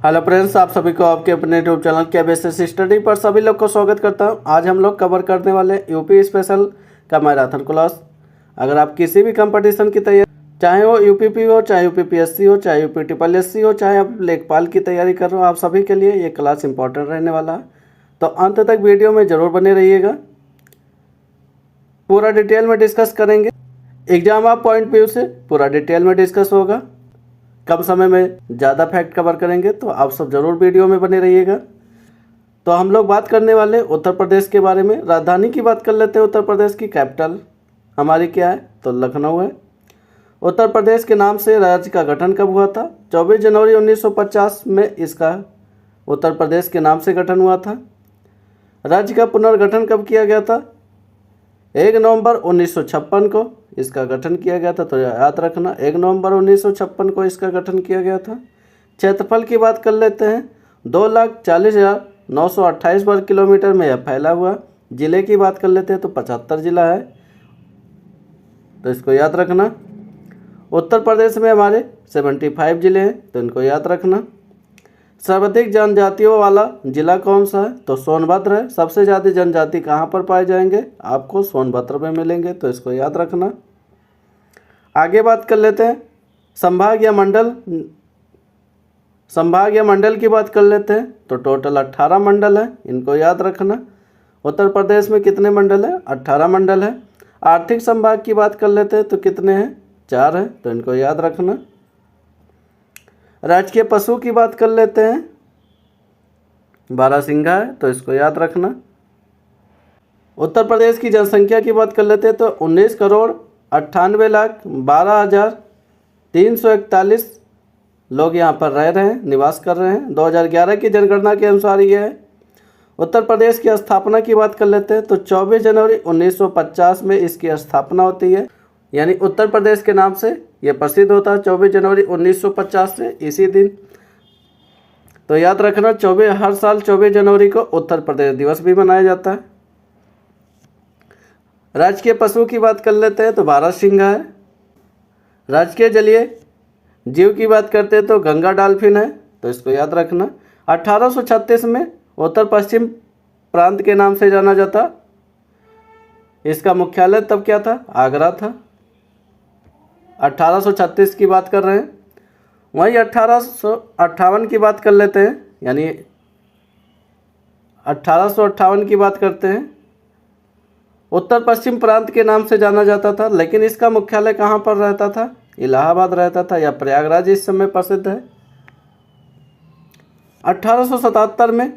Hello friends, आप सभी को आपके अपने यूट्यूब चैनल के बेसिस स्टडी पर सभी लोग को स्वागत करता हूं। आज हम लोग कवर करने वाले यूपी स्पेशल का मैराथन क्लास। अगर आप किसी भी कंपटीशन की तैयारी, चाहे वो यूपीपी हो, चाहे यूपीपीएससी हो, चाहे यूपी ट्रिपल एससी हो, चाहे आप लेखपाल की तैयारी कर रहे हो, आप सभी के लिए ये क्लास इंपॉर्टेंट रहने वाला है। तो अंत तक वीडियो में ज़रूर बने रहिएगा, पूरा डिटेल में डिस्कस करेंगे। एग्जाम आप पॉइंट व्यू से पूरा डिटेल में डिस्कस होगा, कम समय में ज़्यादा फैक्ट कवर करेंगे, तो आप सब ज़रूर वीडियो में बने रहिएगा। तो हम लोग बात करने वाले उत्तर प्रदेश के बारे में। राजधानी की बात कर लेते हैं। उत्तर प्रदेश की कैपिटल हमारी क्या है, तो लखनऊ है। उत्तर प्रदेश के नाम से राज्य का गठन कब हुआ था? 24 जनवरी 1950 में इसका उत्तर प्रदेश के नाम से गठन हुआ था। राज्य का पुनर्गठन कब किया गया था? 1 नवंबर 1956 को इसका गठन किया गया था। तो याद रखना, 1 नवंबर 1956 को इसका गठन किया गया था। क्षेत्रफल की बात कर लेते हैं। 2,40,928 वर्ग किलोमीटर में यह फैला हुआ। ज़िले की बात कर लेते हैं तो 75 ज़िला है, तो इसको याद रखना। उत्तर प्रदेश में हमारे 75 ज़िले हैं, तो इनको याद रखना। सर्वाधिक जनजातियों वाला जिला कौन सा है? तो सोनभद्र है। सबसे ज़्यादा जनजाति कहाँ पर पाए जाएंगे? आपको सोनभद्र में मिलेंगे, तो इसको याद रखना। आगे बात कर लेते हैं संभाग या मंडल की बात कर लेते हैं। तो टोटल 18 मंडल है, इनको याद रखना। उत्तर प्रदेश में कितने मंडल है? 18 मंडल है। आर्थिक संभाग की बात कर लेते हैं तो कितने हैं? 4 है, तो इनको याद रखना। राजकीय पशु की बात कर लेते हैं, बारहसिंगा है, तो इसको याद रखना। उत्तर प्रदेश की जनसंख्या की बात कर लेते हैं तो 19,98,12,341 लोग यहाँ पर रह रहे हैं, निवास कर रहे हैं। 2011 की जनगणना के अनुसार ये है। उत्तर प्रदेश की स्थापना की बात कर लेते हैं तो 24 जनवरी 1950 में इसकी स्थापना होती है, यानी उत्तर प्रदेश के नाम से ये प्रसिद्ध होता है 24 जनवरी 1950 से इसी दिन। तो याद रखना, हर साल 24 जनवरी को उत्तर प्रदेश दिवस भी मनाया जाता है। राजकीय पशु की बात कर लेते हैं तो बारहसिंगा है। राजकीय जलीय जीव की बात करते हैं तो गंगा डॉल्फिन है, तो इसको याद रखना। 1836 में उत्तर पश्चिम प्रांत के नाम से जाना जाता। इसका मुख्यालय तब क्या था? आगरा था। 1836 की बात कर रहे हैं। वहीं 1858 की बात कर लेते हैं, यानी 1858 की बात करते हैं। उत्तर पश्चिम प्रांत के नाम से जाना जाता था, लेकिन इसका मुख्यालय कहाँ पर रहता था? इलाहाबाद रहता था, या प्रयागराज इस समय प्रसिद्ध है। 1877 में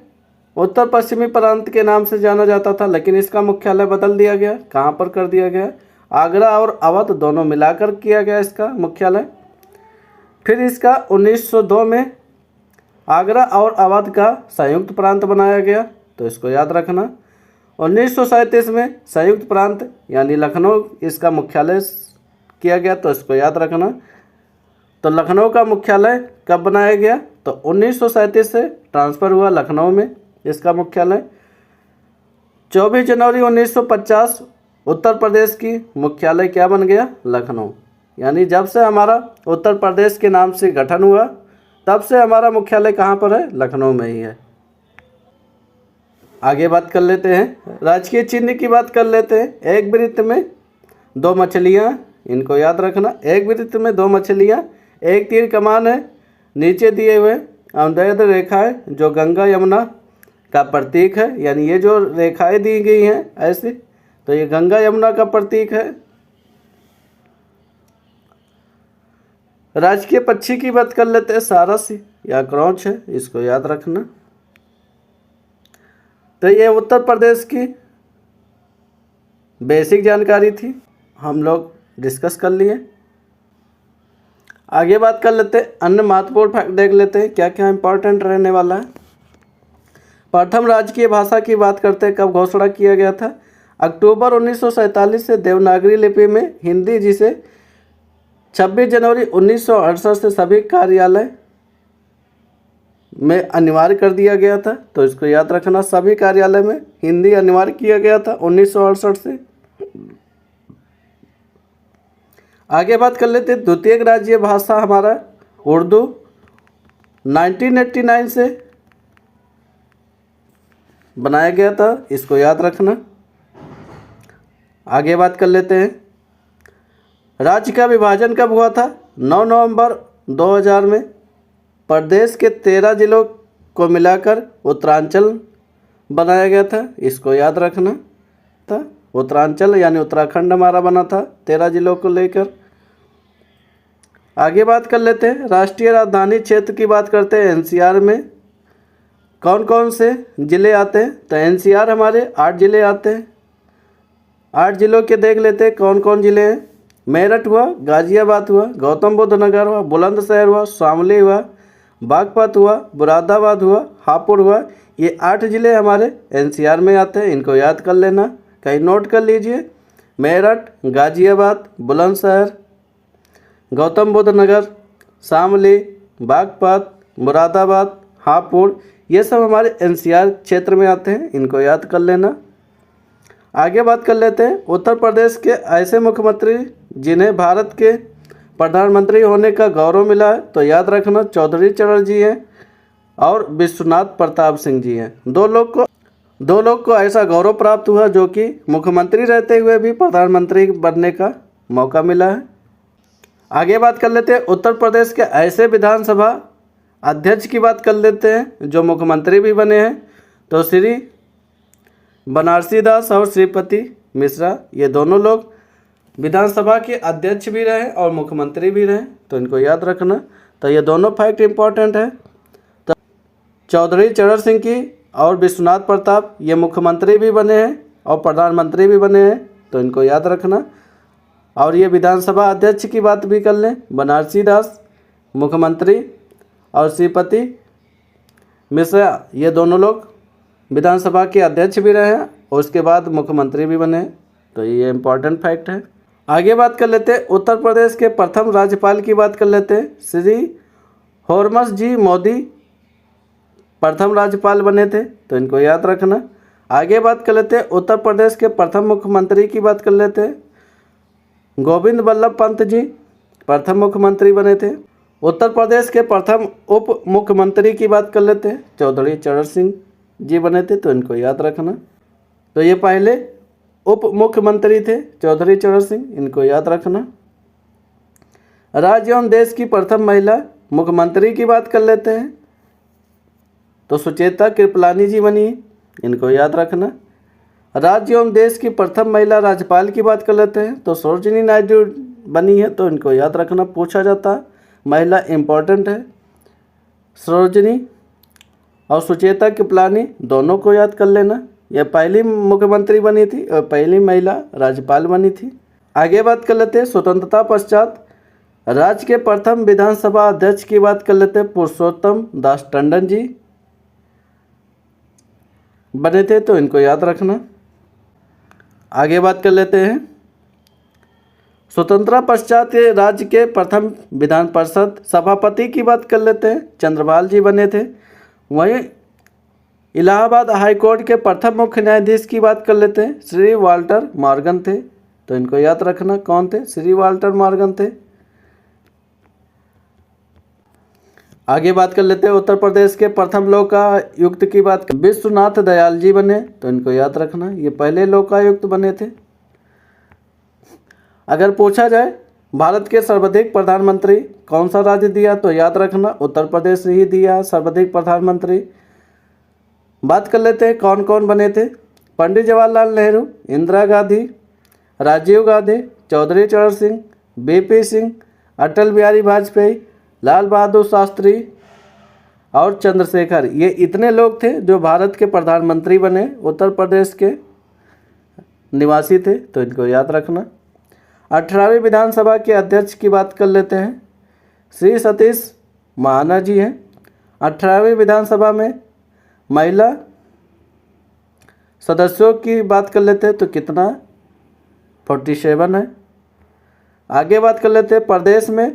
उत्तर पश्चिमी प्रांत के नाम से जाना जाता था, लेकिन इसका मुख्यालय बदल दिया गया। कहाँ पर कर दिया गया? आगरा और अवध दोनों मिलाकर किया गया इसका मुख्यालय। फिर इसका 1902 में आगरा और अवध का संयुक्त प्रांत बनाया गया, तो इसको याद रखना। 1937 में संयुक्त प्रांत यानी लखनऊ इसका मुख्यालय किया गया, तो इसको याद रखना। तो लखनऊ का मुख्यालय कब बनाया गया? तो 1937 से ट्रांसफ़र हुआ लखनऊ में इसका मुख्यालय। 24 जनवरी 1950 उत्तर प्रदेश की मुख्यालय क्या बन गया? लखनऊ। यानी जब से हमारा उत्तर प्रदेश के नाम से गठन हुआ, तब से हमारा मुख्यालय कहाँ पर है? लखनऊ में ही है। आगे बात कर लेते हैं। राजकीय चिन्ह की बात कर लेते हैं। एक वृत्त में 2 मछलियाँ, इनको याद रखना। एक वृत्त में 2 मछलियाँ, एक तीर कमान है, नीचे दिए हुए अवैध रेखाएं जो गंगा यमुना का प्रतीक है, यानी ये जो रेखाएं दी गई हैं ऐसे, तो ये गंगा यमुना का प्रतीक है। राजकीय पक्षी की बात कर लेते हैं। सारस या क्रॉच है, इसको याद रखना। तो ये उत्तर प्रदेश की बेसिक जानकारी थी, हम लोग डिस्कस कर लिए। आगे बात कर लेते हैं, अन्य महत्वपूर्ण फैक्ट देख लेते हैं क्या क्या इंपॉर्टेंट रहने वाला है। प्रथम राजकीय भाषा की बात करते हैं, कब घोषणा किया गया था? अक्टूबर 1947 से देवनागरी लिपि में हिंदी, जिसे 26 जनवरी 1968 से सभी कार्यालय में अनिवार्य कर दिया गया था, तो इसको याद रखना। सभी कार्यालय में हिंदी अनिवार्य किया गया था 1968 से। आगे बात कर लेते हैं, द्वितीय राज्य भाषा हमारा उर्दू 1989 से बनाया गया था, इसको याद रखना। आगे बात कर लेते हैं, राज्य का विभाजन कब हुआ था? 9 नवंबर 2000 में। प्रदेश के 13 जिलों को मिलाकर उत्तरांचल बनाया गया था, इसको याद रखना था। उत्तरांचल यानी उत्तराखंड हमारा बना था 13 जिलों को लेकर। आगे बात कर लेते हैं, राष्ट्रीय राजधानी क्षेत्र की बात करते हैं। एनसीआर में कौन कौन से ज़िले आते हैं? तो एनसीआर हमारे 8 ज़िले आते हैं। 8 जिलों के देख लेते हैं कौन कौन ज़िले हैं। मेरठ हुआ, गाज़ियाबाद हुआ, गौतम बुद्ध नगर हुआ, बुलंदशहर हुआ, शामली हुआ, बागपत हुआ, मुरादाबाद हुआ, हापुड़ हुआ। ये 8 ज़िले हमारे एनसीआर में आते हैं, इनको याद कर लेना, कहीं नोट कर लीजिए। मेरठ, गाज़ियाबाद, बुलंदशहर, गौतम बुद्ध नगर, शामली, बागपत, मुरादाबाद, हापुड़, ये सब हमारे एनसीआर क्षेत्र में आते हैं, इनको याद कर लेना। आगे बात कर लेते हैं, उत्तर प्रदेश के ऐसे मुख्यमंत्री जिन्हें भारत के प्रधानमंत्री होने का गौरव मिला है, तो याद रखना चौधरी चरण जी हैं और विश्वनाथ प्रताप सिंह जी हैं। दो लोग को ऐसा गौरव प्राप्त हुआ जो कि मुख्यमंत्री रहते हुए भी प्रधानमंत्री बनने का मौका मिला है। आगे बात कर लेते हैं, उत्तर प्रदेश के ऐसे विधानसभा अध्यक्ष की बात कर लेते हैं जो मुख्यमंत्री भी बने हैं। तो श्री बनारसी दास और श्रीपति मिश्रा, ये दोनों लोग विधानसभा के अध्यक्ष भी रहे और मुख्यमंत्री भी रहे, तो इनको याद रखना। तो ये दोनों फैक्ट इम्पॉर्टेंट है। तो चौधरी चरण सिंह की और विश्वनाथ प्रताप ये मुख्यमंत्री भी बने हैं और प्रधानमंत्री भी बने हैं, तो इनको याद रखना। और ये विधानसभा अध्यक्ष की बात भी कर लें, बनारसी दास मुख्यमंत्री और श्रीपति मिश्रा, ये दोनों लोग विधानसभा के अध्यक्ष भी रहे हैं और उसके बाद मुख्यमंत्री भी बने, तो ये इम्पॉर्टेंट फैक्ट है। आगे बात कर लेते हैं, उत्तर प्रदेश के प्रथम राज्यपाल की बात कर लेते हैं। श्री होर्मस जी मोदी प्रथम राज्यपाल बने थे, तो इनको याद रखना। आगे बात कर लेते हैं, उत्तर प्रदेश के प्रथम मुख्यमंत्री की बात कर लेते हैं। गोविंद बल्लभ पंत जी प्रथम मुख्यमंत्री बने थे। उत्तर प्रदेश के प्रथम उप मुख्यमंत्री की बात कर लेते हैं, चौधरी चरण सिंह जी बने थे, तो इनको याद रखना। तो ये पहले उप मुख्यमंत्री थे चौधरी चरण सिंह, इनको याद रखना। राज्य एवं देश की प्रथम महिला मुख्यमंत्री की बात कर लेते हैं, तो सुचेता कृपलानी जी बनी, इनको याद रखना। राज्य एवं देश की प्रथम महिला राज्यपाल की बात कर लेते हैं, तो सरोजिनी नायडू बनी है, तो इनको याद रखना, पूछा जाता है, महिला इम्पोर्टेंट है। सरोजिनी और सुचेता कृपलानी दोनों को याद कर लेना, यह पहली मुख्यमंत्री बनी थी और पहली महिला राज्यपाल बनी थी। आगे बात कर लेते हैं, स्वतंत्रता पश्चात राज्य के प्रथम विधानसभा अध्यक्ष की बात कर लेते हैं, पुरुषोत्तम दास टंडन जी बने थे, तो इनको याद रखना। आगे बात कर लेते हैं, स्वतंत्रता पश्चात राज्य के प्रथम विधान परिषद सभापति की बात कर लेते हैं, चंद्रपाल जी बने थे। वहीं इलाहाबाद हाई कोर्ट के प्रथम मुख्य न्यायाधीश की बात कर लेते हैं, श्री वाल्टर मॉर्गन थे, तो इनको याद रखना, कौन थे? श्री वाल्टर मॉर्गन थे। आगे बात कर लेते हैं, उत्तर प्रदेश के प्रथम लोकायुक्त की बात विश्वनाथ दयाल जी बने, तो इनको याद रखना, ये पहले लोकायुक्त बने थे। अगर पूछा जाए भारत के सर्वाधिक प्रधानमंत्री कौन सा राज्य दिया, तो याद रखना उत्तर प्रदेश ही दिया सर्वाधिक प्रधानमंत्री। बात कर लेते हैं कौन कौन बने थे। पंडित जवाहरलाल नेहरू, इंदिरा गांधी, राजीव गांधी, चौधरी चरण सिंह, बीपी सिंह, अटल बिहारी वाजपेयी, लाल बहादुर शास्त्री और चंद्रशेखर, ये इतने लोग थे जो भारत के प्रधानमंत्री बने, उत्तर प्रदेश के निवासी थे, तो इनको याद रखना। 18वीं विधानसभा के अध्यक्ष की बात कर लेते हैं, श्री सतीश महाना जी हैं। 18वीं विधानसभा में महिला सदस्यों की बात कर लेते हैं, तो कितना 47 है। आगे बात कर लेते हैं, प्रदेश में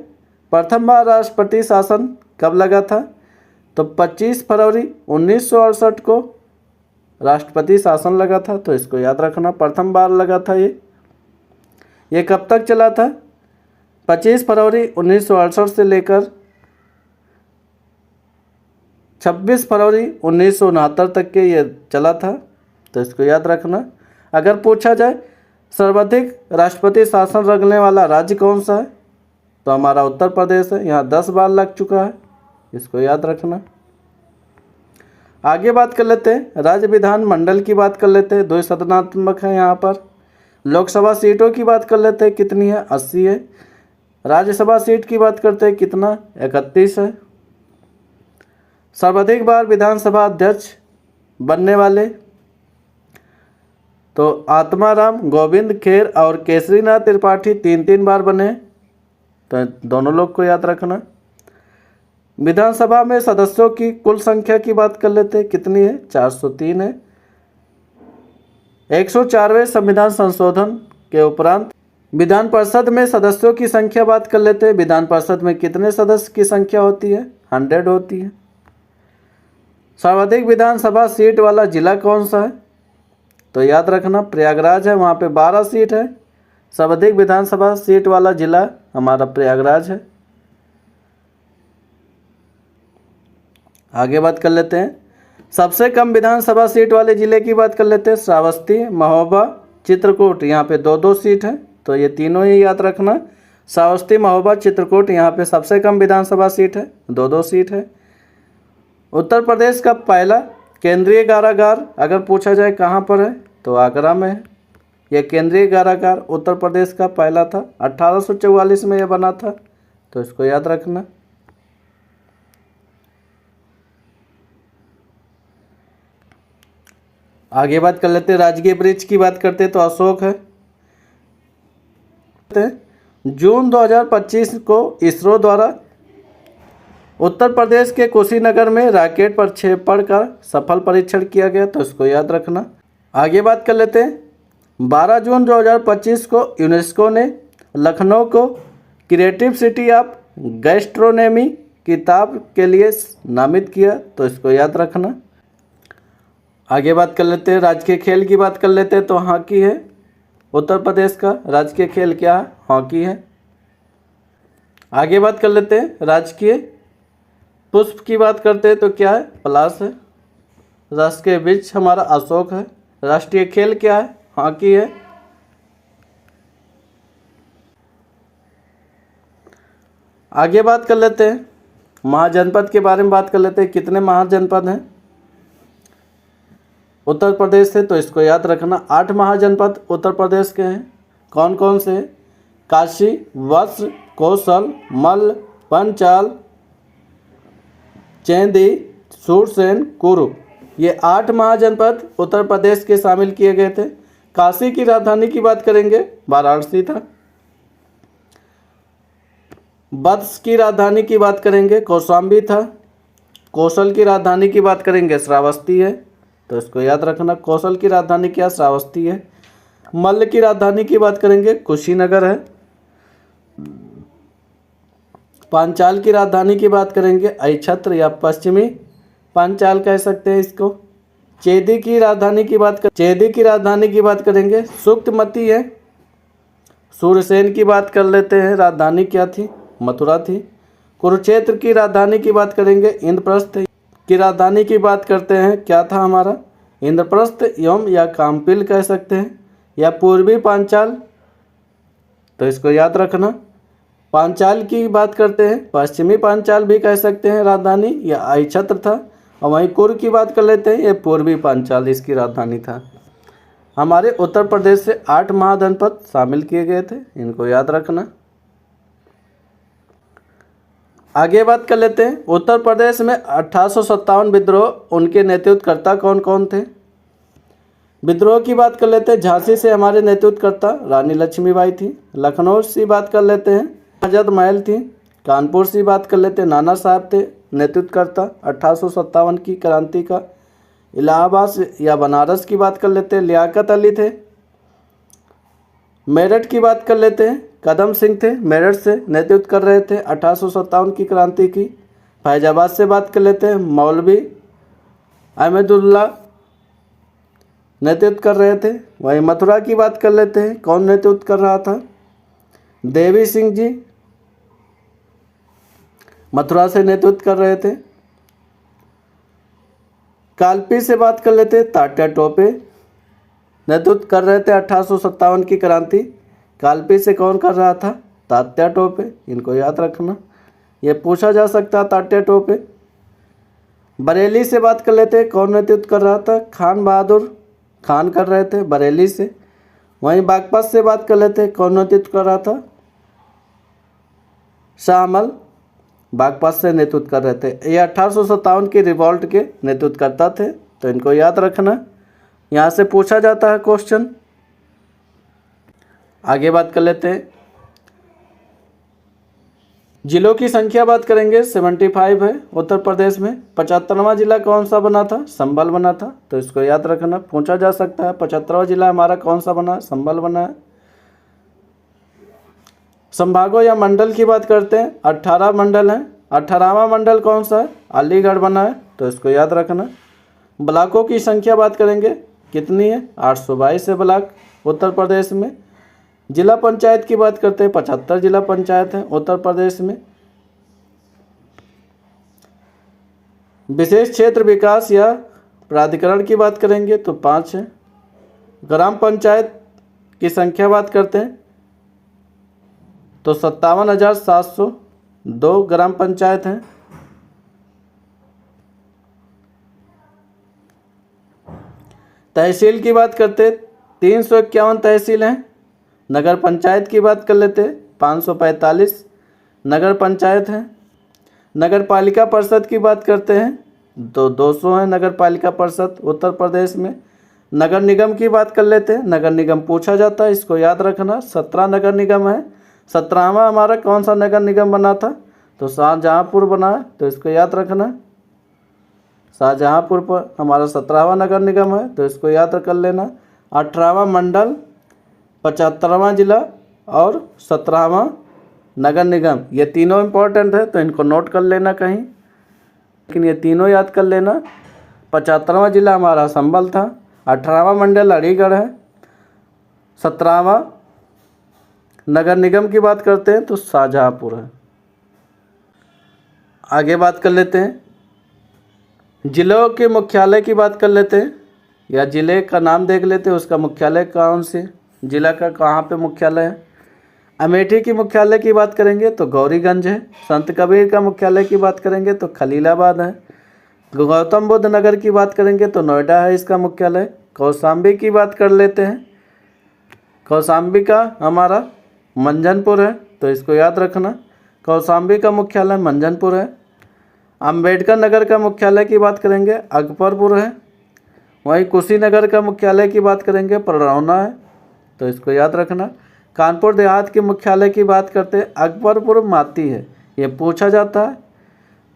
प्रथम बार राष्ट्रपति शासन कब लगा था, तो 25 फरवरी 1968 को राष्ट्रपति शासन लगा था, तो इसको याद रखना, प्रथम बार लगा था ये कब तक चला था? 25 फरवरी 1968 से लेकर 26 फरवरी 1969 तक के ये चला था, तो इसको याद रखना। अगर पूछा जाए सर्वाधिक राष्ट्रपति शासन रखने वाला राज्य कौन सा है, तो हमारा उत्तर प्रदेश है, यहाँ 10 बार लग चुका है, इसको याद रखना। आगे बात कर लेते हैं राज्य विधानमंडल की बात कर लेते हैं, द्विसदनात्मक है यहाँ पर। लोकसभा सीटों की बात कर लेते हैं, कितनी है, 80 है। राज्यसभा सीट की बात करते हैं, कितना, 31 है। सर्वाधिक बार विधानसभा अध्यक्ष बनने वाले, तो आत्माराम गोविंद खेर और केसरीनाथ त्रिपाठी 3 बार बने, तो दोनों लोग को याद रखना। विधानसभा में सदस्यों की कुल संख्या की बात कर लेते हैं, कितनी है, 403 है। 104वें संविधान संशोधन के उपरांत विधान परिषद में सदस्यों की संख्या बात कर लेते हैं। विधान परिषद में कितने सदस्य की संख्या होती है, 100 होती है। सर्वाधिक विधानसभा सीट वाला जिला कौन सा है, तो याद रखना प्रयागराज है, वहाँ पे 12 सीट है। सर्वाधिक विधानसभा सीट वाला जिला हमारा प्रयागराज है। आगे बात कर लेते हैं सबसे कम विधानसभा सीट वाले जिले की बात कर लेते हैं। श्रावस्ती, महोबा, चित्रकूट, यहाँ पे 2-2 सीट है, तो ये तीनों ही याद रखना। श्रावस्ती, महोबा, चित्रकूट, यहाँ पे सबसे कम विधानसभा सीट है, 2-2 सीट है। उत्तर प्रदेश का पहला केंद्रीय कारागार अगर पूछा जाए कहाँ पर है, तो आगरा में है। यह केंद्रीय कारागार उत्तर प्रदेश का पहला था, 1844 में यह बना था, तो इसको याद रखना। आगे बात कर लेते हैं राजकीय वृक्ष की बात करते हैं, तो अशोक है। जून 2025 को इसरो द्वारा उत्तर प्रदेश के कुशीनगर में रॉकेट प्रक्षेपण का सफल परीक्षण किया गया, तो इसको याद रखना। आगे बात कर लेते हैं 12 जून 2025 को यूनेस्को ने लखनऊ को क्रिएटिव सिटी ऑफ गैस्ट्रोनॉमी किताब के लिए नामित किया, तो इसको याद रखना। आगे बात कर लेते हैं राजकीय खेल की बात कर लेते हैं, तो हॉकी है। उत्तर प्रदेश का राजकीय खेल क्या है, हॉकी है। आगे बात कर लेते हैं राजकीय पुष्प की बात करते हैं, तो क्या है, पलाश है। राष्ट्रीय वृक्ष हमारा अशोक है। राष्ट्रीय खेल क्या है, हॉकी है। आगे बात कर लेते हैं महाजनपद के बारे में बात कर लेते हैं, कितने महाजनपद हैं उत्तर प्रदेश से, तो इसको याद रखना। 8 महाजनपद उत्तर प्रदेश के हैं। कौन कौन से, काशी, वत्स, कौशल, मल्ल, पंचाल, चेंदी, सूरसेन, कुरु, ये 8 महाजनपद उत्तर प्रदेश के शामिल किए गए थे। काशी की राजधानी की बात करेंगे, वाराणसी था। वत्स की राजधानी की बात करेंगे, कौशाम्बी था। कौशल की राजधानी की बात करेंगे, श्रावस्ती है, तो इसको याद रखना। कौशल की राजधानी क्या, श्रावस्ती है। मल्ल की राजधानी की बात करेंगे, कुशीनगर है। पांचाल की राजधानी की बात करेंगे, अहिछत्र या पश्चिमी पांचाल कह सकते हैं इसको। चेदी की राजधानी की बात करेंगे, सुक्तमती है। सूरसेन की बात कर लेते हैं, राजधानी क्या थी, मथुरा थी। कुरुक्षेत्र की राजधानी की बात करेंगे, इंद्रप्रस्थ की राजधानी की बात करते हैं, क्या था हमारा, इंद्रप्रस्थ एवं या काम्पिल कह सकते हैं, या पूर्वी पांचाल, तो इसको याद रखना। पांचाल की बात करते हैं, पश्चिमी पांचाल भी कह सकते हैं राजधानी, या अहिछत्र था। और वहीं कुरु की बात कर लेते हैं, ये पूर्वी पांचाल इसकी राजधानी था। हमारे उत्तर प्रदेश से 8 महाजनपद शामिल किए गए थे, इनको याद रखना। आगे बात कर लेते हैं उत्तर प्रदेश में 1857 विद्रोह, उनके नेतृत्वकर्ता कौन कौन थे। विद्रोह की बात कर लेते हैं, झांसी से हमारे नेतृत्वकर्ता रानी लक्ष्मीबाई थी। लखनऊ से बात कर लेते हैं, हजरत महल थी। कानपुर से बात कर लेते हैं, नाना साहब थे नेतृत्वकर्ता 1857 की क्रांति का। इलाहाबाद या बनारस की बात कर लेते हैं, लियाकत अली थे। मेरठ की बात कर लेते हैं, कदम सिंह थे, मेरठ से नेतृत्व कर रहे थे 1857 की क्रांति की। फैजाबाद से बात कर लेते हैं, मौलवी अहमदुल्ला नेतृत्व कर रहे थे। वहीं मथुरा की बात कर लेते हैं, कौन नेतृत्व कर रहा था, देवी सिंह जी मथुरा से नेतृत्व कर रहे थे। कालपी से बात कर लेते हैं। तात्या टोपे नेतृत्व कर रहे थे 1857 की क्रांति। कालपी से कौन कर रहा था? तात्या टोपे। इनको याद रखना, ये पूछा जा सकता है तात्या टोपे। बरेली से बात कर लेते हैं। कौन नेतृत्व कर रहा था? खान बहादुर खान कर रहे थे बरेली से। वहीं बागपत से बात कर लेते हैं। कौन नेतृत्व कर रहा था? शाह आलम बागपत से नेतृत्व कर रहे थे। ये 1857 की रिवॉल्ट के नेतृत्व करता थे, तो इनको याद रखना, यहाँ से पूछा जाता है क्वेश्चन। आगे बात कर लेते हैं। जिलों की संख्या बात करेंगे 75 है उत्तर प्रदेश में। 75वां जिला कौन सा बना था? संभल बना था, तो इसको याद रखना, पूछा जा सकता है 75वां जिला हमारा कौन सा बना है? संभल बना है। संभागों या मंडल की बात करते हैं। 18 मंडल हैं। 18वां मंडल कौन सा है? अलीगढ़ बना है, तो इसको याद रखना। ब्लॉकों की संख्या बात करेंगे, कितनी है? 822 है ब्लॉक उत्तर प्रदेश में। जिला पंचायत की बात करते हैं, 75 जिला पंचायत हैं उत्तर प्रदेश में। विशेष क्षेत्र विकास या प्राधिकरण की बात करेंगे तो 5 है। ग्राम पंचायत की संख्या बात करते हैं तो 57,702 ग्राम पंचायत हैं। तहसील की बात करते हैं 351 तहसील हैं। नगर पंचायत की बात कर लेते हैं 545 नगर पंचायत हैं। नगर पालिका परिषद की बात करते हैं तो 200 हैं नगर पालिका परिषद उत्तर प्रदेश में। नगर निगम की बात कर लेते हैं। नगर निगम पूछा जाता है, इसको याद रखना, 17 नगर निगम है। 17वां हमारा कौन सा नगर निगम बना था? तो शाहजहाँपुर बना है, तो इसको याद रखना। शाहजहाँपुर पर हमारा 17वां नगर निगम है, तो इसको याद कर लेना। 18वां मंडल, 75वां जिला और 17वां नगर निगम, ये तीनों इम्पोर्टेंट है, तो इनको नोट कर लेना कहीं, लेकिन ये तीनों याद कर लेना। 75वां जिला हमारा संभल था। 18वां मंडल अलीगढ़ है। 17वां नगर निगम की बात करते हैं तो शाहजहाँपुर है। आगे बात कर लेते हैं। जिलों के मुख्यालय की बात कर लेते हैं, या जिले का नाम देख लेते हैं, उसका मुख्यालय कौन से जिला का कहाँ पे मुख्यालय है। अमेठी की मुख्यालय की बात करेंगे तो गौरीगंज है। संत कबीर का मुख्यालय की बात करेंगे तो खलीलाबाद है। गौतम बुद्ध नगर की बात करेंगे तो नोएडा है इसका मुख्यालय। कौशाम्बी की बात कर लेते हैं, कौशाम्बी का हमारा मंझनपुर है, तो इसको याद रखना, कौशाम्बी का मुख्यालय मंझनपुर है। अंबेडकर नगर का मुख्यालय की बात करेंगे अकबरपुर है। वहीं कुशीनगर का मुख्यालय की बात करेंगे पररौना है, तो इसको याद रखना। कानपुर देहात के मुख्यालय की बात करते हैं अकबरपुर माती है, ये पूछा जाता है,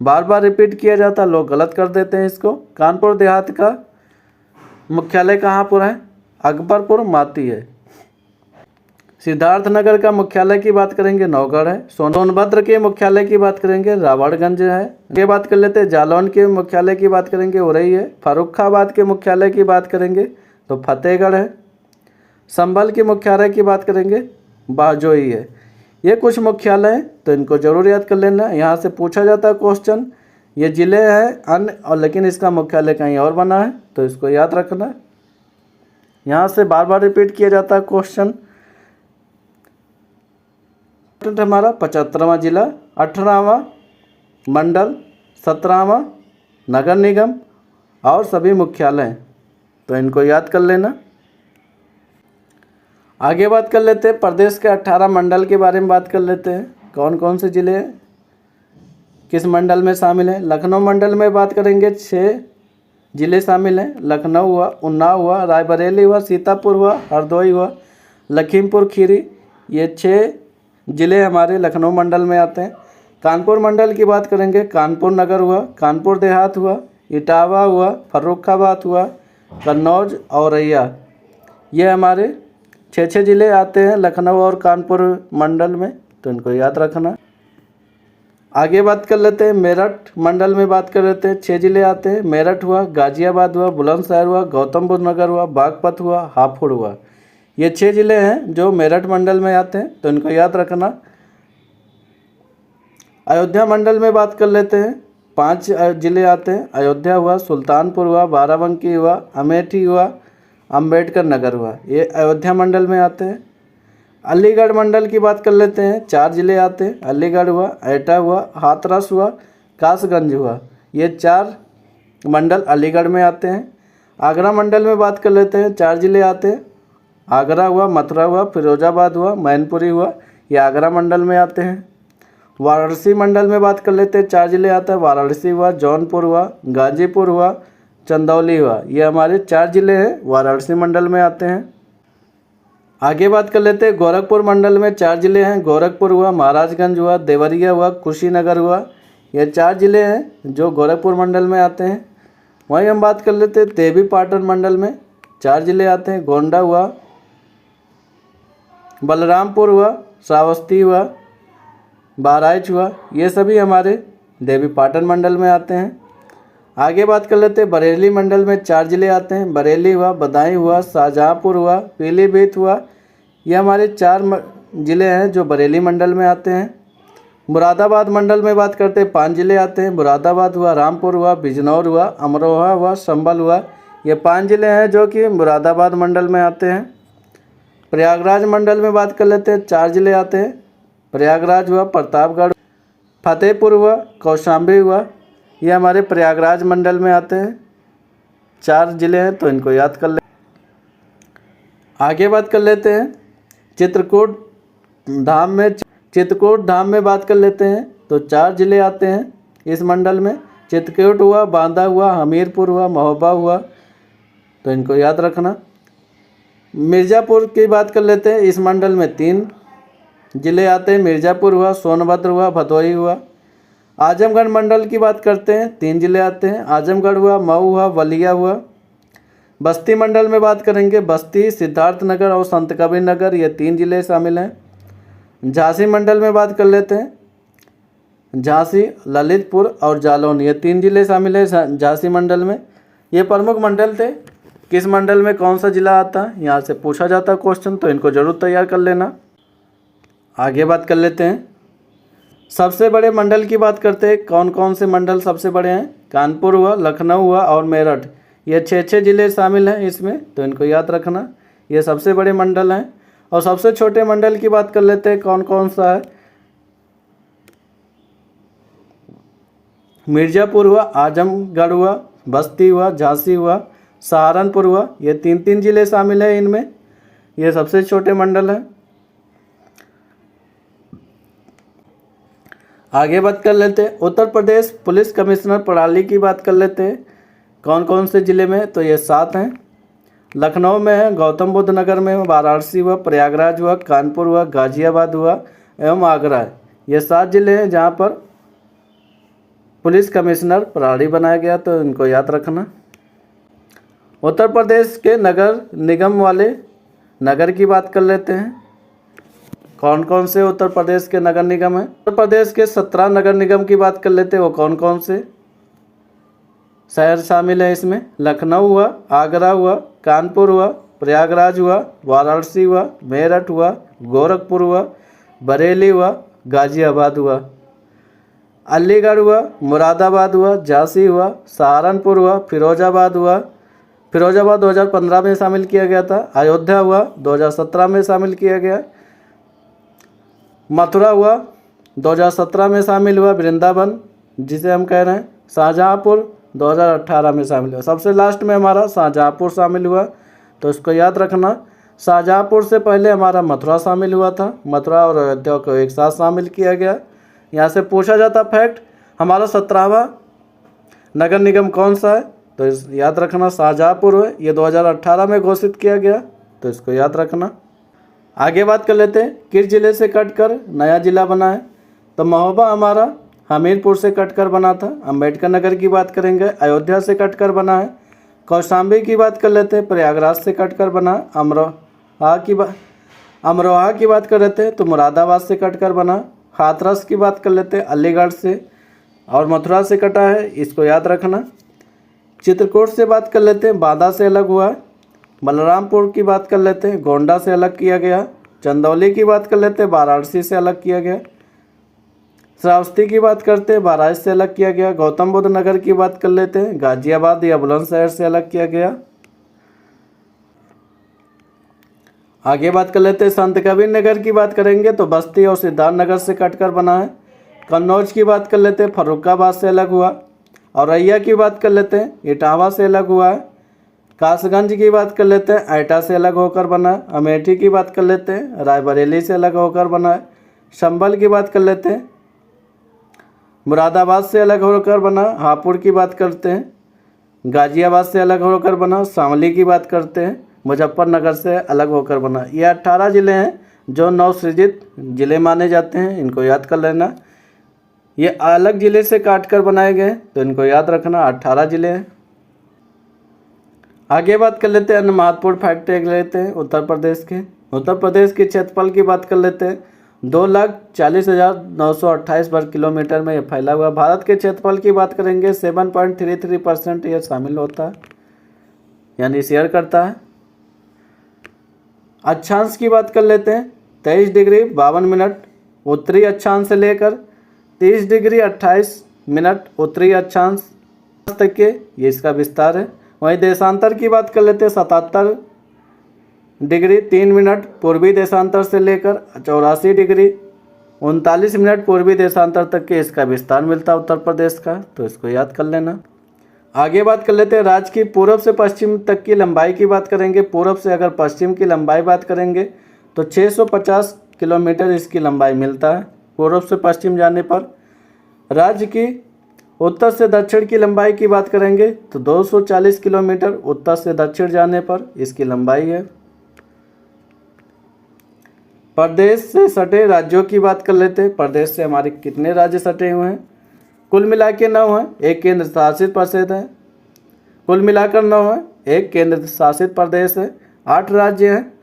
बार बार रिपीट किया जाता है, लोग गलत कर देते हैं इसको। कानपुर देहात का मुख्यालय कहाँ पर है? अकबरपुर माती है। सिद्धार्थनगर का मुख्यालय की बात करेंगे नौगढ़ है। सोनभद्र के मुख्यालय की बात करेंगे रावणगंज है। ये बात कर लेते हैं जालौन के मुख्यालय की बात करेंगे उरई है। फर्रुखाबाद के मुख्यालय की बात करेंगे तो फतेहगढ़ है। संभल के मुख्यालय की बात करेंगे बाजोई है। ये कुछ मुख्यालय हैं, तो इनको जरूर याद कर लेना, यहाँ से पूछा जाता है क्वेश्चन। ये जिले हैं अन्य और लेकिन इसका मुख्यालय कहीं और बना है, तो इसको याद रखना, यहाँ से बार बार रिपीट किया जाता है क्वेश्चन। हमारा 75वां जिला, 18वां मंडल, 17वां नगर निगम और सभी मुख्यालय, तो इनको याद कर लेना। आगे बात कर लेते हैं प्रदेश के 18 मंडल के बारे में बात कर लेते हैं। कौन कौन से जिले हैं, किस मंडल में शामिल हैं। लखनऊ मंडल में बात करेंगे 6 जिले शामिल हैं। लखनऊ हुआ, उन्नाव हुआ, रायबरेली हुआ, सीतापुर हुआ, हरदोई हुआ, लखीमपुर खीरी, ये 6 जिले हमारे लखनऊ मंडल में आते हैं। कानपुर मंडल की बात करेंगे कानपुर नगर हुआ, कानपुर देहात हुआ, इटावा हुआ, फर्रुखाबाद हुआ, कन्नौज और औरैया, ये हमारे 6 जिले आते हैं लखनऊ और कानपुर मंडल में, तो इनको याद रखना। आगे बात कर लेते हैं मेरठ मंडल में बात कर लेते हैं। 6 जिले आते हैं, मेरठ हुआ, गाजियाबाद हुआ, बुलंदशहर हुआ, गौतम बुद्ध नगर हुआ, बागपत हुआ, हापुड़ हुआ, ये 6 जिले हैं जो मेरठ मंडल में आते हैं, तो इनको याद रखना। अयोध्या मंडल में बात कर लेते हैं 5 ज़िले आते हैं। अयोध्या हुआ, सुल्तानपुर हुआ, बाराबंकी हुआ, अमेठी हुआ, अंबेडकर नगर हुआ, ये अयोध्या मंडल में आते हैं। अलीगढ़ मंडल की बात कर लेते हैं, 4 ज़िले आते हैं। अलीगढ़ हुआ, एटा हुआ, हाथरस हुआ, कासगंज हुआ, ये 4 मंडल अलीगढ़ में आते हैं। आगरा मंडल में बात कर लेते हैं, 4 ज़िले आते हैं। आगरा हुआ, मथुरा हुआ, फिरोजाबाद हुआ, मैनपुरी हुआ, ये आगरा मंडल में आते हैं। वाराणसी मंडल में बात कर लेते हैं, 4 ज़िले आते हैं। वाराणसी हुआ, जौनपुर हुआ, गाजीपुर हुआ, चंदौली हुआ, ये हमारे 4 ज़िले हैं, वाराणसी मंडल में आते हैं। आगे बात कर लेते हैं, गोरखपुर मंडल में 4 ज़िले हैं। गोरखपुर हुआ, महाराजगंज हुआ, देवरिया हुआ, कुशीनगर हुआ, ये 4 ज़िले हैं जो गोरखपुर मंडल में आते हैं। वहीं हम बात कर लेते हैं देवी पाटन मंडल में 4 ज़िले आते हैं। गोंडा हुआ, बलरामपुर हुआ, श्रावस्ती हुआ, बहराइच हुआ, ये सभी हमारे देवी पाटन मंडल में आते हैं। आगे बात कर लेते हैं बरेली मंडल में 4 ज़िले आते हैं। बरेली हुआ, बदायूं हुआ, शाहजहाँपुर हुआ, पीलीभीत हुआ, ये हमारे 4 ज़िले हैं जो बरेली मंडल में आते हैं। मुरादाबाद मंडल में बात करते हैं, 5 ज़िले आते हैं। मुरादाबाद हुआ, रामपुर हुआ, बिजनौर हुआ, अमरोहा हुआ, संभल हुआ, ये 5 ज़िले हैं जो कि मुरादाबाद मंडल में आते हैं। प्रयागराज मंडल में बात कर लेते हैं, 4 ज़िले आते हैं। प्रयागराज हुआ, प्रतापगढ़, फतेहपुर हुआ, कौशाम्बी हुआ, ये हमारे प्रयागराज मंडल में आते हैं। 4 ज़िले हैं तो इनको याद कर ले। आगे बात कर लेते हैं चित्रकूट धाम में बात कर लेते हैं तो 4 ज़िले आते हैं इस मंडल में। चित्रकूट हुआ, बांदा हुआ, हमीरपुर हुआ, महोबा हुआ, तो इनको याद रखना। मिर्ज़ापुर की बात कर लेते हैं, इस मंडल में 3 ज़िले आते हैं। मिर्ज़ापुर हुआ, सोनभद्र हुआ, भदोही हुआ। आजमगढ़ मंडल की बात करते हैं, 3 ज़िले आते हैं। आजमगढ़ हुआ, मऊ हुआ, बलिया हुआ। बस्ती मंडल में बात करेंगे, बस्ती, सिद्धार्थनगर और संत कबीर नगर, ये 3 ज़िले शामिल हैं। झांसी मंडल में बात कर लेते हैं, झांसी, ललितपुर और जालौन, ये 3 ज़िले शामिल हैं झांसी मंडल में। ये प्रमुख मंडल थे। किस मंडल में कौन सा ज़िला आता है, यहाँ से पूछा जाता है क्वेश्चन, तो इनको ज़रूर तैयार कर लेना। आगे बात कर लेते हैं सबसे बड़े मंडल की बात करते हैं। कौन कौन से मंडल सबसे बड़े हैं? कानपुर हुआ, लखनऊ हुआ और मेरठ, ये 6 ज़िले शामिल हैं इसमें, तो इनको याद रखना। ये सबसे बड़े मंडल हैं। और सबसे छोटे मंडल की बात कर लेते हैं, कौन कौन सा है? मिर्ज़ापुर हुआ, आजमगढ़ हुआ, बस्ती हुआ, झांसी हुआ, सहारनपुर हुआ, ये 3 ज़िले शामिल हैं इनमें। ये सबसे छोटे मंडल हैं। आगे बात कर लेते हैं उत्तर प्रदेश पुलिस कमिश्नर प्रणाली की बात कर लेते हैं। कौन कौन से ज़िले में? तो ये 7 हैं। लखनऊ में है, गौतम बुद्ध नगर में हुआ, वाराणसी हुआ, प्रयागराज हुआ, कानपुर हुआ, गाजियाबाद हुआ एवं आगरा है। ये 7 ज़िले हैं जहाँ पर पुलिस कमिश्नर प्रणाली बनाया गया, तो इनको याद रखना। उत्तर प्रदेश के नगर निगम वाले नगर की बात कर लेते हैं। कौन कौन से उत्तर प्रदेश के नगर निगम हैं? उत्तर प्रदेश के 17 नगर निगम की बात कर लेते हैं। वो कौन कौन से शहर शामिल है इसमें? लखनऊ हुआ, आगरा हुआ, कानपुर हुआ, प्रयागराज हुआ, वाराणसी हुआ, मेरठ हुआ, गोरखपुर हुआ, बरेली हुआ, गाजियाबाद हुआ, अलीगढ़ हुआ, मुरादाबाद हुआ, झांसी हुआ, सहारनपुर हुआ, फिरोजाबाद हुआ। फिरोजाबाद 2015 में शामिल किया गया था। अयोध्या हुआ, 2017 में शामिल किया गया। मथुरा हुआ, 2017 में शामिल हुआ। वृंदावन जिसे हम कह रहे हैं, शाहजहाँपुर 2018 में शामिल हुआ। सबसे लास्ट में हमारा शाहजहाँपुर शामिल हुआ, तो इसको याद रखना। शाहजहाँपुर से पहले हमारा मथुरा शामिल हुआ था। मथुरा और अयोध्या को एक साथ शामिल किया गया। यहाँ से पूछा जाता फैक्ट, हमारा 17वां नगर निगम कौन सा है? तो याद रखना शाहजहाँपुर है। ये 2018 में घोषित किया गया, तो इसको याद रखना। आगे बात कर लेते हैं किस ज़िले से कटकर नया ज़िला बना है? तो महोबा हमारा हमीरपुर से कटकर बना था। अंबेडकर नगर की बात करेंगे, अयोध्या से कटकर बना है। कौशाम्बी की बात कर लेते हैं, प्रयागराज से कटकर बना। अमरोहा की बात कर लेते हैं तो मुरादाबाद से कटकर बना। हाथरस की बात कर लेते हैं, अलीगढ़ से और मथुरा से कटा है, इसको याद रखना। चित्रकूट से बात कर लेते हैं, बांदा से अलग हुआ है। बलरामपुर की बात कर लेते हैं, गोंडा से अलग किया गया। चंदौली की बात कर लेते हैं, वाराणसी से अलग किया गया। श्रावस्ती की बात करते हैं, बहराइच से अलग किया गया। गौतम बुद्ध नगर की बात कर लेते हैं, गाजियाबाद या बुलंदशहर से अलग किया गया। आगे बात कर लेते हैं, संत कबीर नगर की बात करेंगे तो बस्ती और सिद्धार्थ नगर से कटकर बना है। कन्नौज की बात कर लेते हैं, फर्रुखाबाद से अलग हुआ। औरैया की बात कर लेते हैं, इटावा से अलग हुआ है। कासगंज की बात कर लेते हैं, एटा से अलग होकर बना है। अमेठी की बात कर लेते हैं, रायबरेली से अलग होकर बना है। संभल की बात कर लेते हैं, मुरादाबाद से अलग होकर बना। हापुड़ की बात करते हैं, गाजियाबाद से अलग होकर बना। शामली की बात करते हैं, मुजफ्फरनगर से अलग होकर बना। ये 18 ज़िले हैं जो नवसृजित ज़िले माने जाते हैं, इनको याद कर लेना। ये अलग ज़िले से काट कर बनाए गए तो इनको याद रखना, 18 ज़िले हैं। आगे बात कर लेते हैं, अन्य महत्वपूर्ण फैक्ट लेते हैं उत्तर प्रदेश के। उत्तर प्रदेश के क्षेत्रफल की बात कर लेते हैं, 2,40,928 वर्ग किलोमीटर में ये फैला हुआ। भारत के क्षेत्रफल की बात करेंगे, 7.33% ये शामिल होता है, यानी शेयर करता है। अक्षांश की बात कर लेते हैं, 23 डिग्री 52 मिनट उत्तरी अक्षांश से लेकर 30 डिग्री 28 मिनट उत्तरी अक्षांश तक के ये इसका विस्तार है। वहीं देशांतर की बात कर लेते हैं, 77 डिग्री 3 मिनट पूर्वी देशांतर से लेकर 84 डिग्री 39 मिनट पूर्वी देशांतर तक के इसका विस्तार मिलता है उत्तर प्रदेश का, तो इसको याद कर लेना। आगे बात कर लेते हैं, राज्य की पूर्व से पश्चिम तक की लंबाई की बात करेंगे। पूर्व से अगर पश्चिम की लंबाई बात करेंगे तो 650 किलोमीटर इसकी लंबाई मिलता है पूर्व से पश्चिम जाने पर। राज्य की उत्तर से दक्षिण की लंबाई की बात करेंगे तो 240 किलोमीटर उत्तर से दक्षिण जाने पर इसकी लंबाई है। प्रदेश से सटे राज्यों की बात कर लेते हैं, प्रदेश से हमारे कितने राज्य सटे हुए हैं? कुल मिला के 9 हैं, एक केंद्र शासित प्रदेश है। कुल मिलाकर 9 है, एक केंद्र शासित प्रदेश है। 8 राज्य हैं,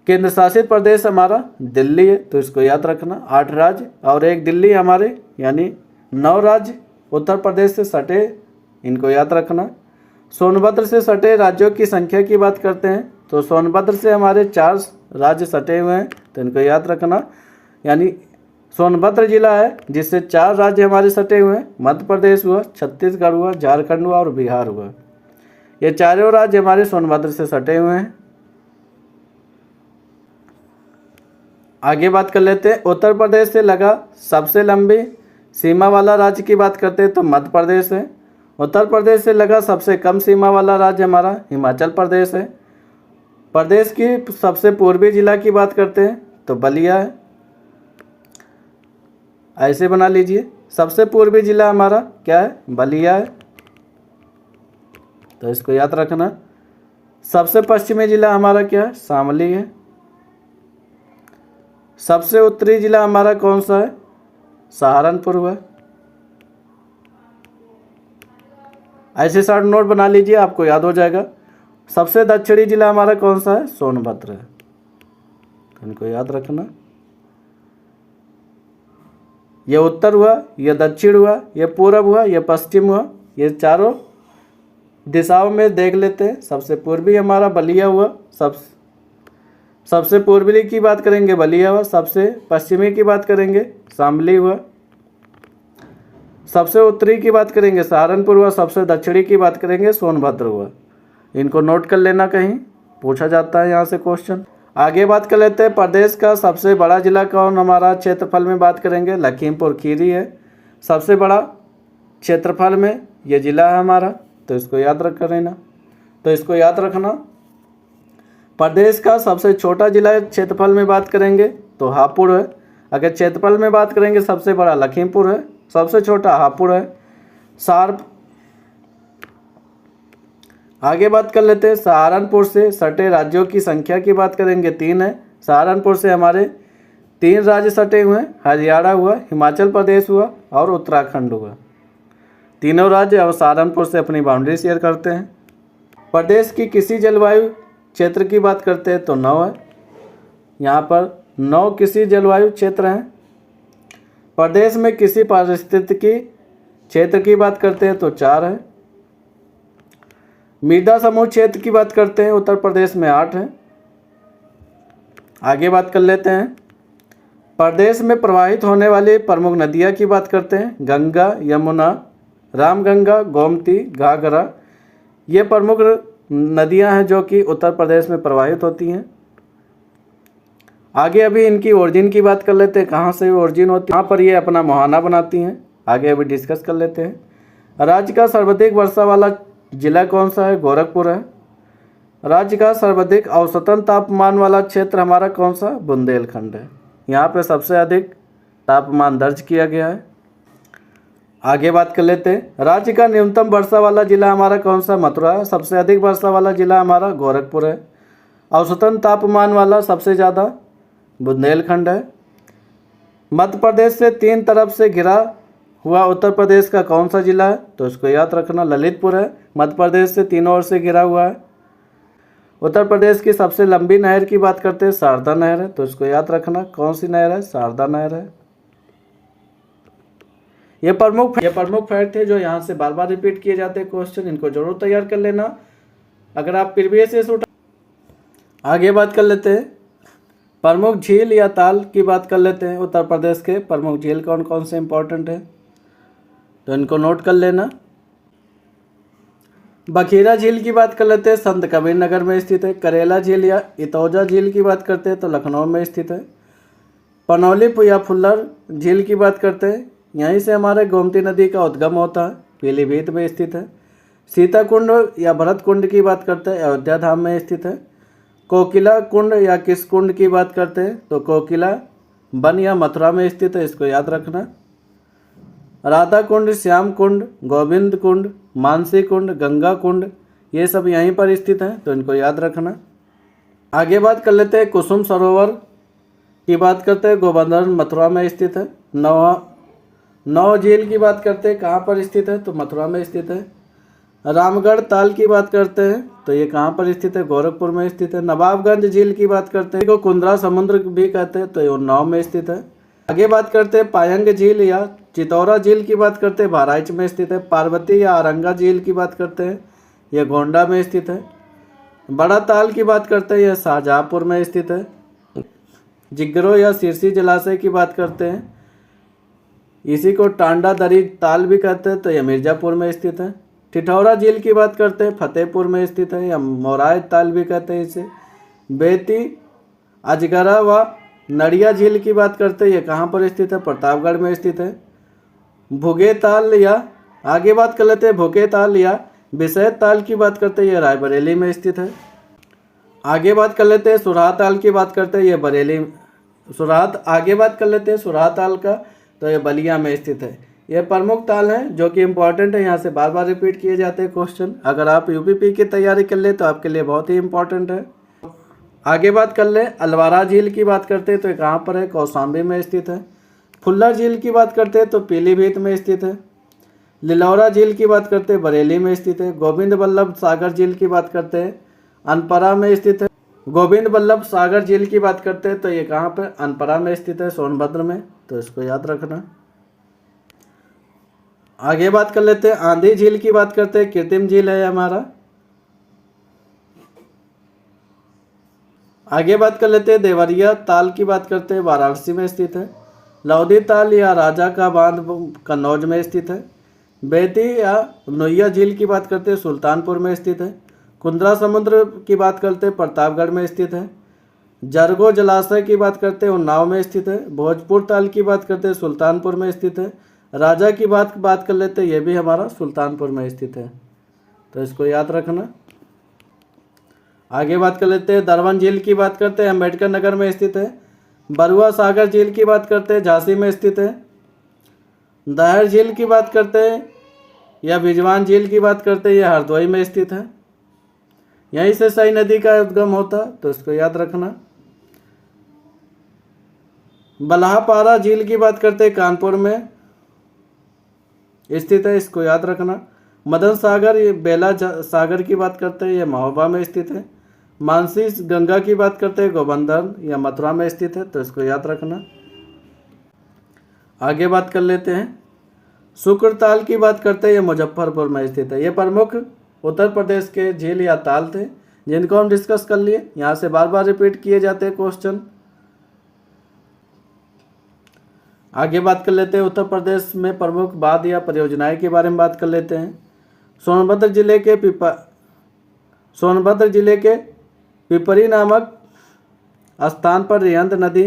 केंद्र शासित प्रदेश हमारा दिल्ली है, तो इसको याद रखना, 8 राज्य और एक दिल्ली हमारे, यानी 9 राज्य उत्तर प्रदेश से सटे, इनको याद रखना। सोनभद्र से सटे राज्यों की संख्या की बात करते हैं तो सोनभद्र से हमारे 4 राज्य सटे हुए हैं, तो इनको याद रखना। यानी सोनभद्र जिला है जिससे 4 राज्य हमारे सटे हुए हैं, मध्य प्रदेश हुआ, छत्तीसगढ़ हुआ, झारखंड हुआ और बिहार हुआ। ये चारों राज्य हमारे सोनभद्र से सटे हुए हैं। आगे बात कर लेते हैं, उत्तर प्रदेश से लगा सबसे लंबी सीमा वाला राज्य की बात करते हैं तो मध्य प्रदेश है। उत्तर प्रदेश से लगा सबसे कम सीमा वाला राज्य हमारा हिमाचल प्रदेश है। प्रदेश की सबसे पूर्वी जिला की बात करते हैं तो बलिया है, ऐसे बना लीजिए, सबसे पूर्वी जिला हमारा क्या है? बलिया है, तो इसको याद रखना। सबसे पश्चिमी जिला हमारा क्या है? शामली है। सबसे उत्तरी जिला हमारा कौन सा है? सहारनपुर हुआ। ऐसे शॉर्ट नोट बना लीजिए, आपको याद हो जाएगा। सबसे दक्षिणी जिला हमारा कौन सा है? सोनभद्र है, इनको याद रखना। ये उत्तर हुआ, ये दक्षिण हुआ, ये पूर्व हुआ, ये पश्चिम हुआ। ये चारों दिशाओं में देख लेते हैं। सबसे पूर्वी हमारा बलिया हुआ, सबसे पूर्वी की बात करेंगे बलिया हुआ, सबसे पश्चिमी की बात करेंगे शामली हुआ, सबसे उत्तरी की बात करेंगे सहारनपुर हुआ, सबसे दक्षिणी की बात करेंगे सोनभद्र हुआ। इनको नोट कर लेना, कहीं पूछा जाता है यहाँ से क्वेश्चन। आगे बात कर लेते हैं, प्रदेश का सबसे बड़ा जिला कौन हमारा? क्षेत्रफल में बात करेंगे लखीमपुर खीरी है, सबसे बड़ा क्षेत्रफल में ये जिला है हमारा, तो इसको याद रख लेना। तो इसको याद रखना। प्रदेश का सबसे छोटा जिला क्षेत्रफल में बात करेंगे तो हापुड़ है। अगर क्षेत्रफल में बात करेंगे सबसे बड़ा लखीमपुर है, सबसे छोटा हापुड़ है। आगे बात कर लेते हैं, सहारनपुर से सटे राज्यों की संख्या की बात करेंगे 3 है। सहारनपुर से हमारे 3 राज्य सटे हुए हैं, हरियाणा हुआ, हिमाचल प्रदेश हुआ और उत्तराखंड हुआ। तीनों राज्य अब सहारनपुर से अपनी बाउंड्री शेयर करते हैं। प्रदेश की किसी जलवायु क्षेत्र की बात करते हैं तो 9 है, यहाँ पर 9 किसी जलवायु क्षेत्र हैं। प्रदेश में किसी पारिस्थितिकी क्षेत्र की बात करते हैं तो 4 है। मृदा समूह क्षेत्र की बात करते हैं उत्तर प्रदेश में 8 है। आगे बात कर लेते हैं, प्रदेश में प्रवाहित होने वाली प्रमुख नदियाँ की बात करते हैं। गंगा, यमुना, रामगंगा, गोमती, घाघरा, ये प्रमुख नदियाँ हैं जो कि उत्तर प्रदेश में प्रवाहित होती हैं। आगे अभी इनकी ओरिजिन की बात कर लेते हैं, कहाँ से ओरिजिन होती है, कहाँ पर ये अपना मुहाना बनाती हैं, आगे अभी डिस्कस कर लेते हैं। राज्य का सर्वाधिक वर्षा वाला जिला कौन सा है? गोरखपुर है। राज्य का सर्वाधिक औसतन तापमान वाला क्षेत्र हमारा कौन सा? बुंदेलखंड है। यहाँ पे सबसे अधिक तापमान दर्ज किया गया है। आगे बात कर लेते हैं, राज्य का न्यूनतम वर्षा वाला जिला हमारा कौन सा? मथुरा है। सबसे अधिक वर्षा वाला जिला हमारा गोरखपुर है। औसतन तापमान वाला सबसे ज़्यादा बुंदेलखंड है। मध्य प्रदेश से तीन तरफ से घिरा हुआ उत्तर प्रदेश का कौन सा जिला है? तो इसको याद रखना, ललितपुर है। मध्य प्रदेश से तीनों ओर से घिरा हुआ है। उत्तर प्रदेश की सबसे लंबी नहर की बात करते हैं, शारदा नहर है। तो इसको याद रखना, कौन सी नहर है? शारदा नहर है। ये प्रमुख फैक्ट है जो यहाँ से बार बार रिपीट किए जाते हैं क्वेश्चन, इनको जरूर तैयार कर लेना अगर आप प्रीवियस ईयर से उठा। आगे बात कर लेते हैं, प्रमुख झील या ताल की बात कर लेते हैं। उत्तर प्रदेश के प्रमुख झील कौन कौन से इंपॉर्टेंट है, तो इनको नोट कर लेना। बखीरा झील की बात कर लेते हैं, संत कबीर नगर में स्थित है। करेला झील या इतौजा झील की बात करते हैं तो लखनऊ में स्थित है। पनौली या फुल्लर झील की बात करते हैं, यहीं से हमारे गोमती नदी का उद्गम होता है, पीलीभीत में स्थित है। सीता कुंड या भरत कुंड की बात करते हैं, अयोध्या धाम में स्थित है। कोकिला कुंड या किस कुंड की बात करते हैं, तो कोकिला वन या मथुरा में स्थित है, इसको याद रखना। राधा कुंड, श्याम कुंड, गोविंद कुंड, मानसी कुंड, गंगा कुंड, ये सब यहीं पर स्थित हैं, तो इनको याद रखना। आगे बात कर लेते हैं, कुसुम सरोवर की बात करते हैं, गोवर्धन मथुरा में स्थित है। नौ झील की बात करते हैं, कहाँ पर स्थित है, तो मथुरा में स्थित है। रामगढ़ ताल की बात करते हैं तो ये कहाँ पर स्थित है? गोरखपुर में स्थित है। नवाबगंज झील की बात करते हैं, को कुंद्रा समुद्र भी कहते हैं, तो ये उन्नाव में स्थित है। आगे बात करते हैं, पायंग झील या चितौरा झील की बात करते हैं, बहराइच में स्थित है। पार्वती या औरंगा झील की बात करते हैं, यह गोंडा में स्थित है। बड़ा ताल की बात करते हैं, यह शाहजहाँपुर में स्थित है। जिग्रो या सिरसी जलाशय की बात करते हैं, इसी को टांडा दरी ताल भी कहते हैं, तो यह मिर्ज़ापुर में स्थित है। ठिठौरा झील की बात करते हैं, फतेहपुर में स्थित है, या मोराय ताल भी कहते हैं इसे। बेती, अजगरा व नड़िया झील की बात करते हैं, ये कहाँ पर स्थित है? प्रतापगढ़ में स्थित है। भुगे ताल या आगे बात कर लेते हैं, भुगे ताल या विषैत ताल की बात करते हैं, ये रायबरेली में स्थित है। आगे बात कर लेते हैं, सुराह ताल की बात करते हैं, ये बरेली सुराह। आगे बात कर लेते हैं सुराह ताल का, तो ये बलिया में स्थित है। ये प्रमुख ताल हैं जो कि इम्पॉर्टेंट है, यहाँ से बार बार रिपीट किए जाते हैं क्वेश्चन। अगर आप यूपीपी की तैयारी कर ले तो आपके लिए बहुत ही इम्पॉर्टेंट है। आगे बात कर ले, अलवारा झील की बात करते हैं तो ये कहाँ पर है? कौशाम्बी में स्थित है। फुल्लर झील की बात करते हैं तो पीलीभीत में स्थित है। लिलौरा झील की बात करते हैं, बरेली में स्थित है। गोविंद बल्लभ सागर झील की बात करते हैं, अनपरा में स्थित है। गोविंद बल्लभ सागर झील की बात करते हैं तो ये कहाँ पर? अनपरा में स्थित है, सोनभद्र में, तो इसको याद रखना। आगे बात कर लेते हैं, आंधी झील की बात करते हैं, कृत्रिम झील है हमारा। आगे बात कर लेते हैं, देवरिया ताल की बात करते हैं, वाराणसी में स्थित है। लौदी ताल या राजा का बांध कन्नौज में स्थित है। बेती या नोइया झील की बात करते हैं, सुल्तानपुर में स्थित है। कुंद्रा समुद्र की बात करते हैं, प्रतापगढ़ में स्थित है। जरगो जलाशय की बात करते हैं, उन्नाव में स्थित है। भोजपुर ताल की बात करते हैं, सुल्तानपुर में स्थित है। राजा की बात कर लेते हैं, ये भी हमारा सुल्तानपुर में स्थित है, तो इसको याद रखना। आगे बात कर लेते हैं, दरवन झील की बात करते हैं, अम्बेडकर नगर में स्थित है। बरुआ सागर झील की बात करते हैं, झांसी में स्थित है। दाहर झील की बात करते हैं या बिजवान झील की बात करते हैं, यह हरदोई में स्थित है। यहीं से सई नदी का उद्गम होता, तो इसको याद रखना। बल्हापारा झील की बात करते हैं, कानपुर में स्थित है, इसको याद रखना। मदन सागर ये बेला सागर की बात करते हैं, ये महोबा में स्थित है। मानसी गंगा की बात करते हैं, गोवर्धन या मथुरा में स्थित है, तो इसको याद रखना। आगे बात कर लेते हैं, शुक्र ताल की बात करते हैं, ये मुजफ्फरपुर में स्थित है। ये प्रमुख उत्तर प्रदेश के झील या ताल थे जिनको हम डिस्कस कर लिए, यहाँ से बार बार रिपीट किए जाते हैं क्वेश्चन। आगे बात कर लेते हैं उत्तर प्रदेश में प्रमुख बांध या परियोजनाएं के बारे में बात कर लेते हैं। सोनभद्र जिले के पिपरी नामक स्थान पर रिहंद नदी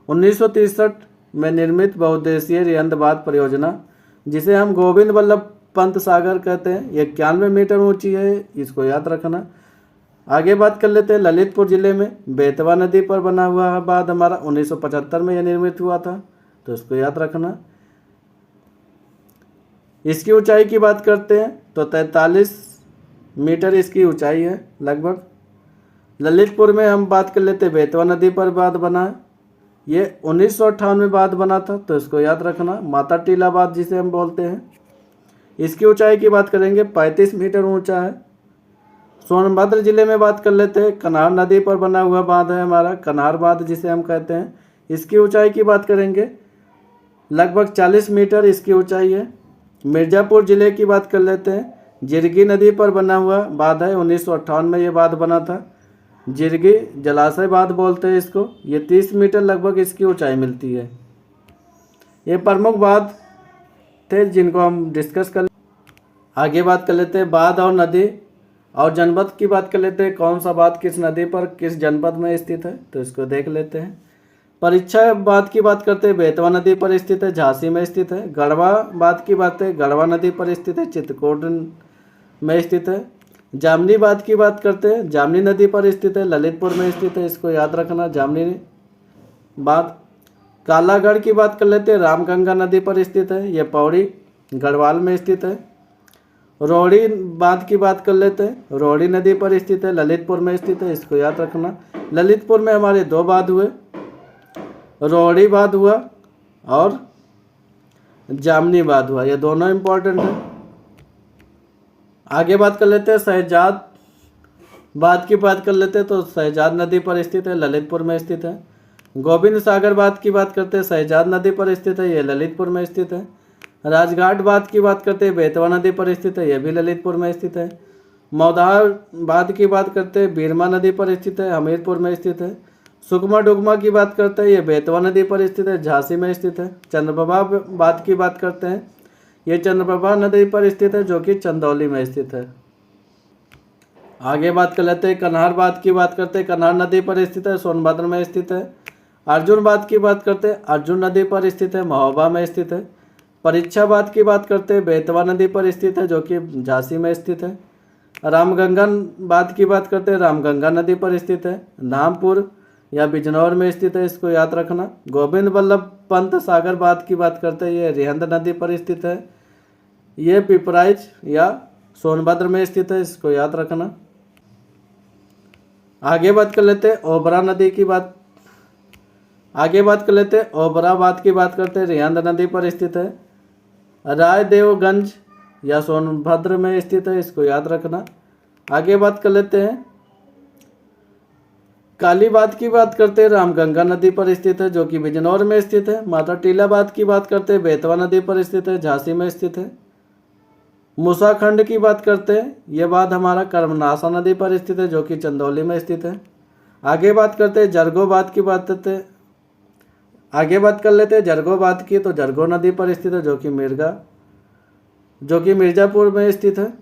1963 में निर्मित बहुउद्देशीय रिहंद बांध परियोजना, जिसे हम गोविंद वल्लभ पंत सागर कहते हैं, ये 91 मीटर ऊंची है, इसको याद रखना। आगे बात कर लेते हैं ललितपुर जिले में बेतवा नदी पर बना हुआ बांध हमारा 1975 में यह निर्मित हुआ था, तो इसको याद रखना। इसकी ऊंचाई की बात करते हैं तो 43 मीटर इसकी ऊंचाई है लगभग। ललितपुर में हम बात कर लेते हैं बेतवा नदी पर बांध बना है, ये 1958 में बांध बना था, तो इसको याद रखना। माता टीला बांध जिसे हम बोलते हैं, इसकी ऊंचाई की बात करेंगे 35 मीटर ऊंचा है। सोनभद्र जिले में बात कर लेते हैं कन्हार नदी पर बना हुआ बांध है हमारा कन्हार बांध जिसे हम कहते हैं, इसकी ऊंचाई की बात करेंगे लगभग 40 मीटर इसकी ऊंचाई है। मिर्ज़ापुर जिले की बात कर लेते हैं, जिरगी नदी पर बना हुआ बांध है, 1958 में ये बांध बना था, जिरगी जलाशय बांध बोलते हैं इसको, ये 30 मीटर लगभग इसकी ऊंचाई मिलती है। ये प्रमुख बांध थे जिनको हम डिस्कस कर। आगे बात कर लेते हैं बांध और नदी और जनपद की बात कर लेते हैं, कौन सा बांध किस नदी पर किस जनपद में स्थित है, तो इसको देख लेते हैं। परीक्षा बांध की बात करते हैं बेतवा नदी पर स्थित है, झांसी में स्थित है। गढ़वा बांध की बात है, गढ़वा नदी पर स्थित है, चित्रकूट में स्थित है। जामनी बांध की बात करते हैं, जामनी नदी पर स्थित है, ललितपुर में स्थित है, इसको याद रखना जामनी बांध। कालागढ़ की बात कर लेते हैं, रामगंगा नदी पर स्थित है, यह पौड़ी गढ़वाल में स्थित है। रोहड़ी बांध की बात कर लेते हैं, रोहड़ी नदी पर स्थित है, ललितपुर में स्थित है, इसको याद रखना। ललितपुर में हमारे दो बांध हुए, रोहड़ी बांध हुआ और जामनी बांध हुआ, ये दोनों इम्पोर्टेंट है। आगे बात कर लेते हैं शहजाद बांध की बात कर लेते हैं, तो शहजाद नदी पर स्थित है, ललितपुर में स्थित है। गोविंद सागर बांध की बात करते हैं, शहजाद नदी पर स्थित है, ये ललितपुर में स्थित है। राजघाट बांध की बात करते हैं, बेतवा नदी पर स्थित है, यह भी ललितपुर में स्थित है। मौदार बांध की बात करते हैं, बीरमा नदी पर स्थित है, हमीरपुर में स्थित है। सुकमा डुगमा की बात करते हैं, ये बेतवा नदी पर स्थित है, झांसी में स्थित है। चंद्रप्रभा बांध की बात करते हैं, ये चंद्रप्रभा नदी पर स्थित है जो कि चंदौली में स्थित है। आगे बात कर लेते हैं कन्हार बांध की बात करते हैं, कन्हार नदी पर स्थित है, सोनभद्र में स्थित है। अर्जुन बांध की बात करते हैं, अर्जुन नदी पर स्थित है, महोबा में स्थित है। परीक्षा बांध की बात करते हैं, बेतवा नदी पर स्थित है जो कि झांसी में स्थित है। रामगंगा बांध की बात करते हैं, रामगंगा नदी पर स्थित है, धामपुर या बिजनौर में स्थित है, इसको याद रखना। गोविंद वल्लभ पंत सागर बांध की बात करते हैं, ये रिहंद नदी पर स्थित है, ये पिपराइच या सोनभद्र में स्थित है, इसको याद रखना। आगे बात कर लेते हैं ओबरा नदी की बात। आगे बात कर लेते हैं ओबरा बांध की बात करते हैं, रिहंद नदी पर स्थित है। रायदेवगंज या सोनभद्र में स्थित है, इसको याद रखना। आगे बात कर लेते हैं काली बांध की बात करते हैं, रामगंगा नदी पर स्थित है जो कि बिजनौर में स्थित है। माता टीला बांध की बात करते हैं, बेतवा नदी पर स्थित है, झांसी में स्थित है। मूसाखंड की बात करते हैं, यह बांध हमारा कर्मनाशा नदी पर स्थित है जो कि चंदौली में स्थित है। आगे बात करते हैं जरगो बांध की बात करते हैं, आगे बात कर लेते हैं जरगो बांध की, तो जरगो नदी पर स्थित है जो कि मिर्ज़ापुर में स्थित है।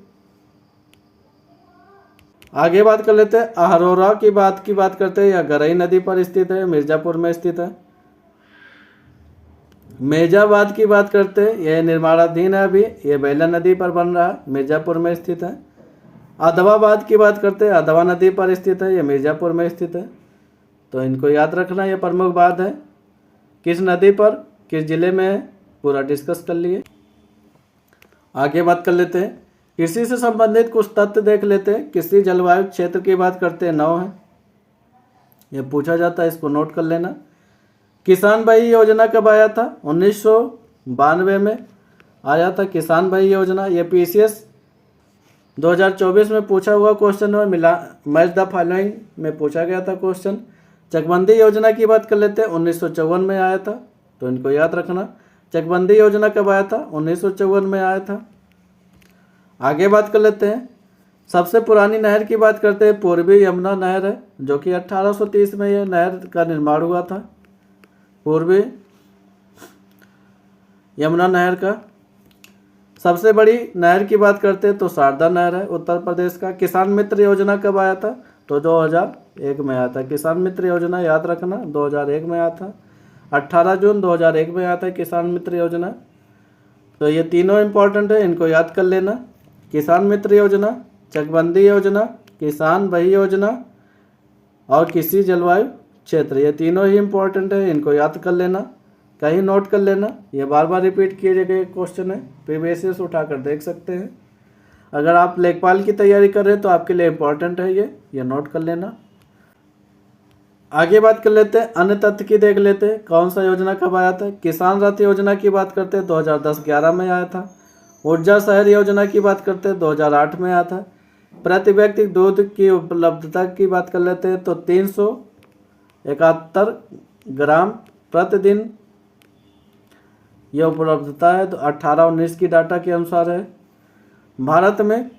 आगे बात कर लेते हैं अहरोरा की बात करते हैं, यह गरई नदी पर स्थित है, मिर्ज़ापुर में स्थित है। मेजाबाद की बात करते हैं, यह निर्माणाधीन है अभी, यह बेला नदी पर बन रहा है, मिर्ज़ापुर में स्थित है। अधवाबाद की बात करते हैं, अधवा नदी पर स्थित है, यह मिर्ज़ापुर में स्थित है, तो इनको याद रखना। यह प्रमुख बात है, किस नदी पर किस जिले में है, पूरा डिस्कस कर लिए। आगे बात कर लेते हैं कृषि से संबंधित कुछ तथ्य देख लेते हैं। कृषि जलवायु क्षेत्र की बात करते हैं, 9 है, यह पूछा जाता है, इसको नोट कर लेना। किसान भाई योजना कब आया था? 1992 में आया था किसान भाई योजना। ये PCS 2024 में पूछा हुआ क्वेश्चन है, मैच द फॉलोइंग में पूछा गया था क्वेश्चन। चकबंदी योजना की बात कर लेते हैं, 1954 में आया था, तो इनको याद रखना। चकबंदी योजना कब आया था? 1954 में आया था। आगे बात कर लेते हैं सबसे पुरानी नहर की बात करते हैं, पूर्वी यमुना नहर है जो कि 1830 में यह नहर का निर्माण हुआ था। पूर्वी यमुना नहर का। सबसे बड़ी नहर की बात करते हैं तो शारदा नहर है उत्तर प्रदेश का। किसान मित्र योजना कब आया था? तो 2001 में आया था। किसान मित्र योजना याद रखना 2001 में आया था। 18 जून 2001 में आया था किसान मित्र योजना। तो ये तीनों इम्पोर्टेंट है, इनको याद कर लेना। किसान मित्र योजना, चकबंदी योजना, किसान वही योजना और कृषि जलवायु क्षेत्र, ये तीनों ही इम्पोर्टेंट है, इनको याद कर लेना, कहीं नोट कर लेना। ये बार बार रिपीट किए गए क्वेश्चन है, प्रीवियस ईयर से उठाकर देख सकते हैं। अगर आप लेखपाल की तैयारी कर रहे हैं तो आपके लिए इम्पोर्टेंट है ये नोट कर लेना। आगे बात कर लेते हैं, अन्य तथ्य की देख लेते हैं। कौन सा योजना कब आया था? किसान रथ योजना की बात करते हैं 2010-11 में आया था। ऊर्जा शहर योजना की बात करते हैं 2008 में आया था। प्रति व्यक्ति दूध की उपलब्धता की बात कर लेते हैं तो 371 ग्राम प्रतिदिन यह उपलब्धता है, तो 18-19 की डाटा के अनुसार है। भारत में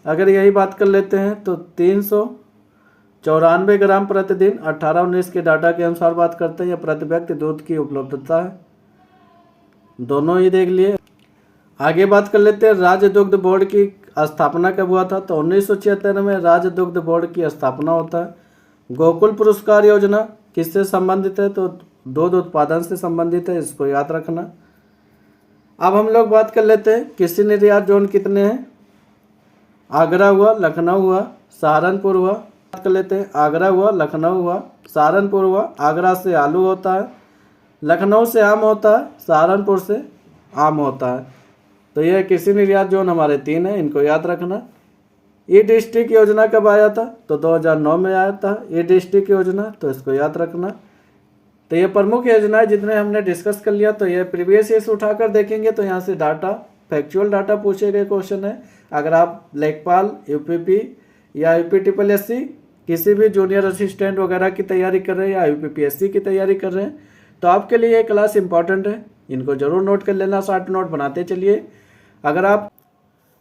अगर यही बात कर लेते हैं तो 394 ग्राम प्रतिदिन 18-19 के डाटा के अनुसार बात करते हैं। यह प्रति व्यक्ति दूध की उपलब्धता है, दोनों ही देख लिए। आगे बात कर लेते हैं, राज्य दुग्ध बोर्ड की स्थापना कब हुआ था? तो 1976 में राज्य दुग्ध बोर्ड की स्थापना होता है। गोकुल पुरस्कार योजना किससे संबंधित है? तो दूध उत्पादन से संबंधित है, इसको याद रखना। अब हम लोग बात कर लेते हैं कृषि निर्यात जोन कितने हैं। आगरा हुआ, लखनऊ हुआ, सहारनपुर हुआ। बात कर लेते हैं, आगरा हुआ, लखनऊ हुआ, सहारनपुर हुआ। आगरा से आलू होता है, लखनऊ से आम होता है, सहारनपुर से आम होता है। तो यह कृषि निर्यात जोन हमारे 3 है, इनको याद रखना। ई डिस्ट्रिक्ट योजना कब आया था? तो 2009 में आया था ई डिस्ट्रिक्ट योजना, तो इसको याद रखना। तो ये प्रमुख योजनाएं जितने हमने डिस्कस कर लिया, तो ये प्रीवियस ईयर से उठाकर देखेंगे तो यहाँ से डाटा, फैक्चुअल डाटा पूछे गए क्वेश्चन है। अगर आप लेखपाल, यूपीपी या यूपीटीपीएससी किसी भी जूनियर असिस्टेंट वगैरह की तैयारी कर रहे हैं या यूपीपीएससी की तैयारी कर रहे हैं तो आपके लिए ये क्लास इंपॉर्टेंट है, इनको जरूर नोट कर लेना, शॉर्ट नोट बनाते चलिए। अगर आप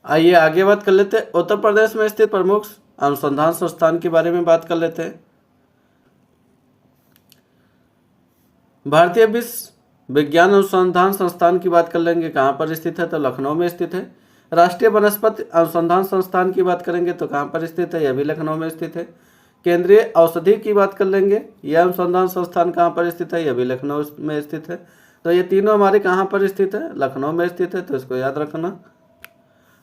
आइए आगे बात कर लेते हैं, उत्तर प्रदेश में स्थित प्रमुख अनुसंधान संस्थान के बारे में बात कर लेते हैं। भारतीय विश्व विज्ञान अनुसंधान संस्थान की बात कर लेंगे, कहाँ पर स्थित है? तो लखनऊ में स्थित है। राष्ट्रीय वनस्पति अनुसंधान संस्थान की बात करेंगे तो कहाँ पर स्थित है? यह भी लखनऊ में स्थित है। केंद्रीय औषधि की बात कर लेंगे, यह अनुसंधान संस्थान कहाँ पर स्थित है? यह भी लखनऊ में स्थित है। तो ये तीनों हमारे कहाँ पर स्थित है? लखनऊ में स्थित है, तो इसको याद रखना।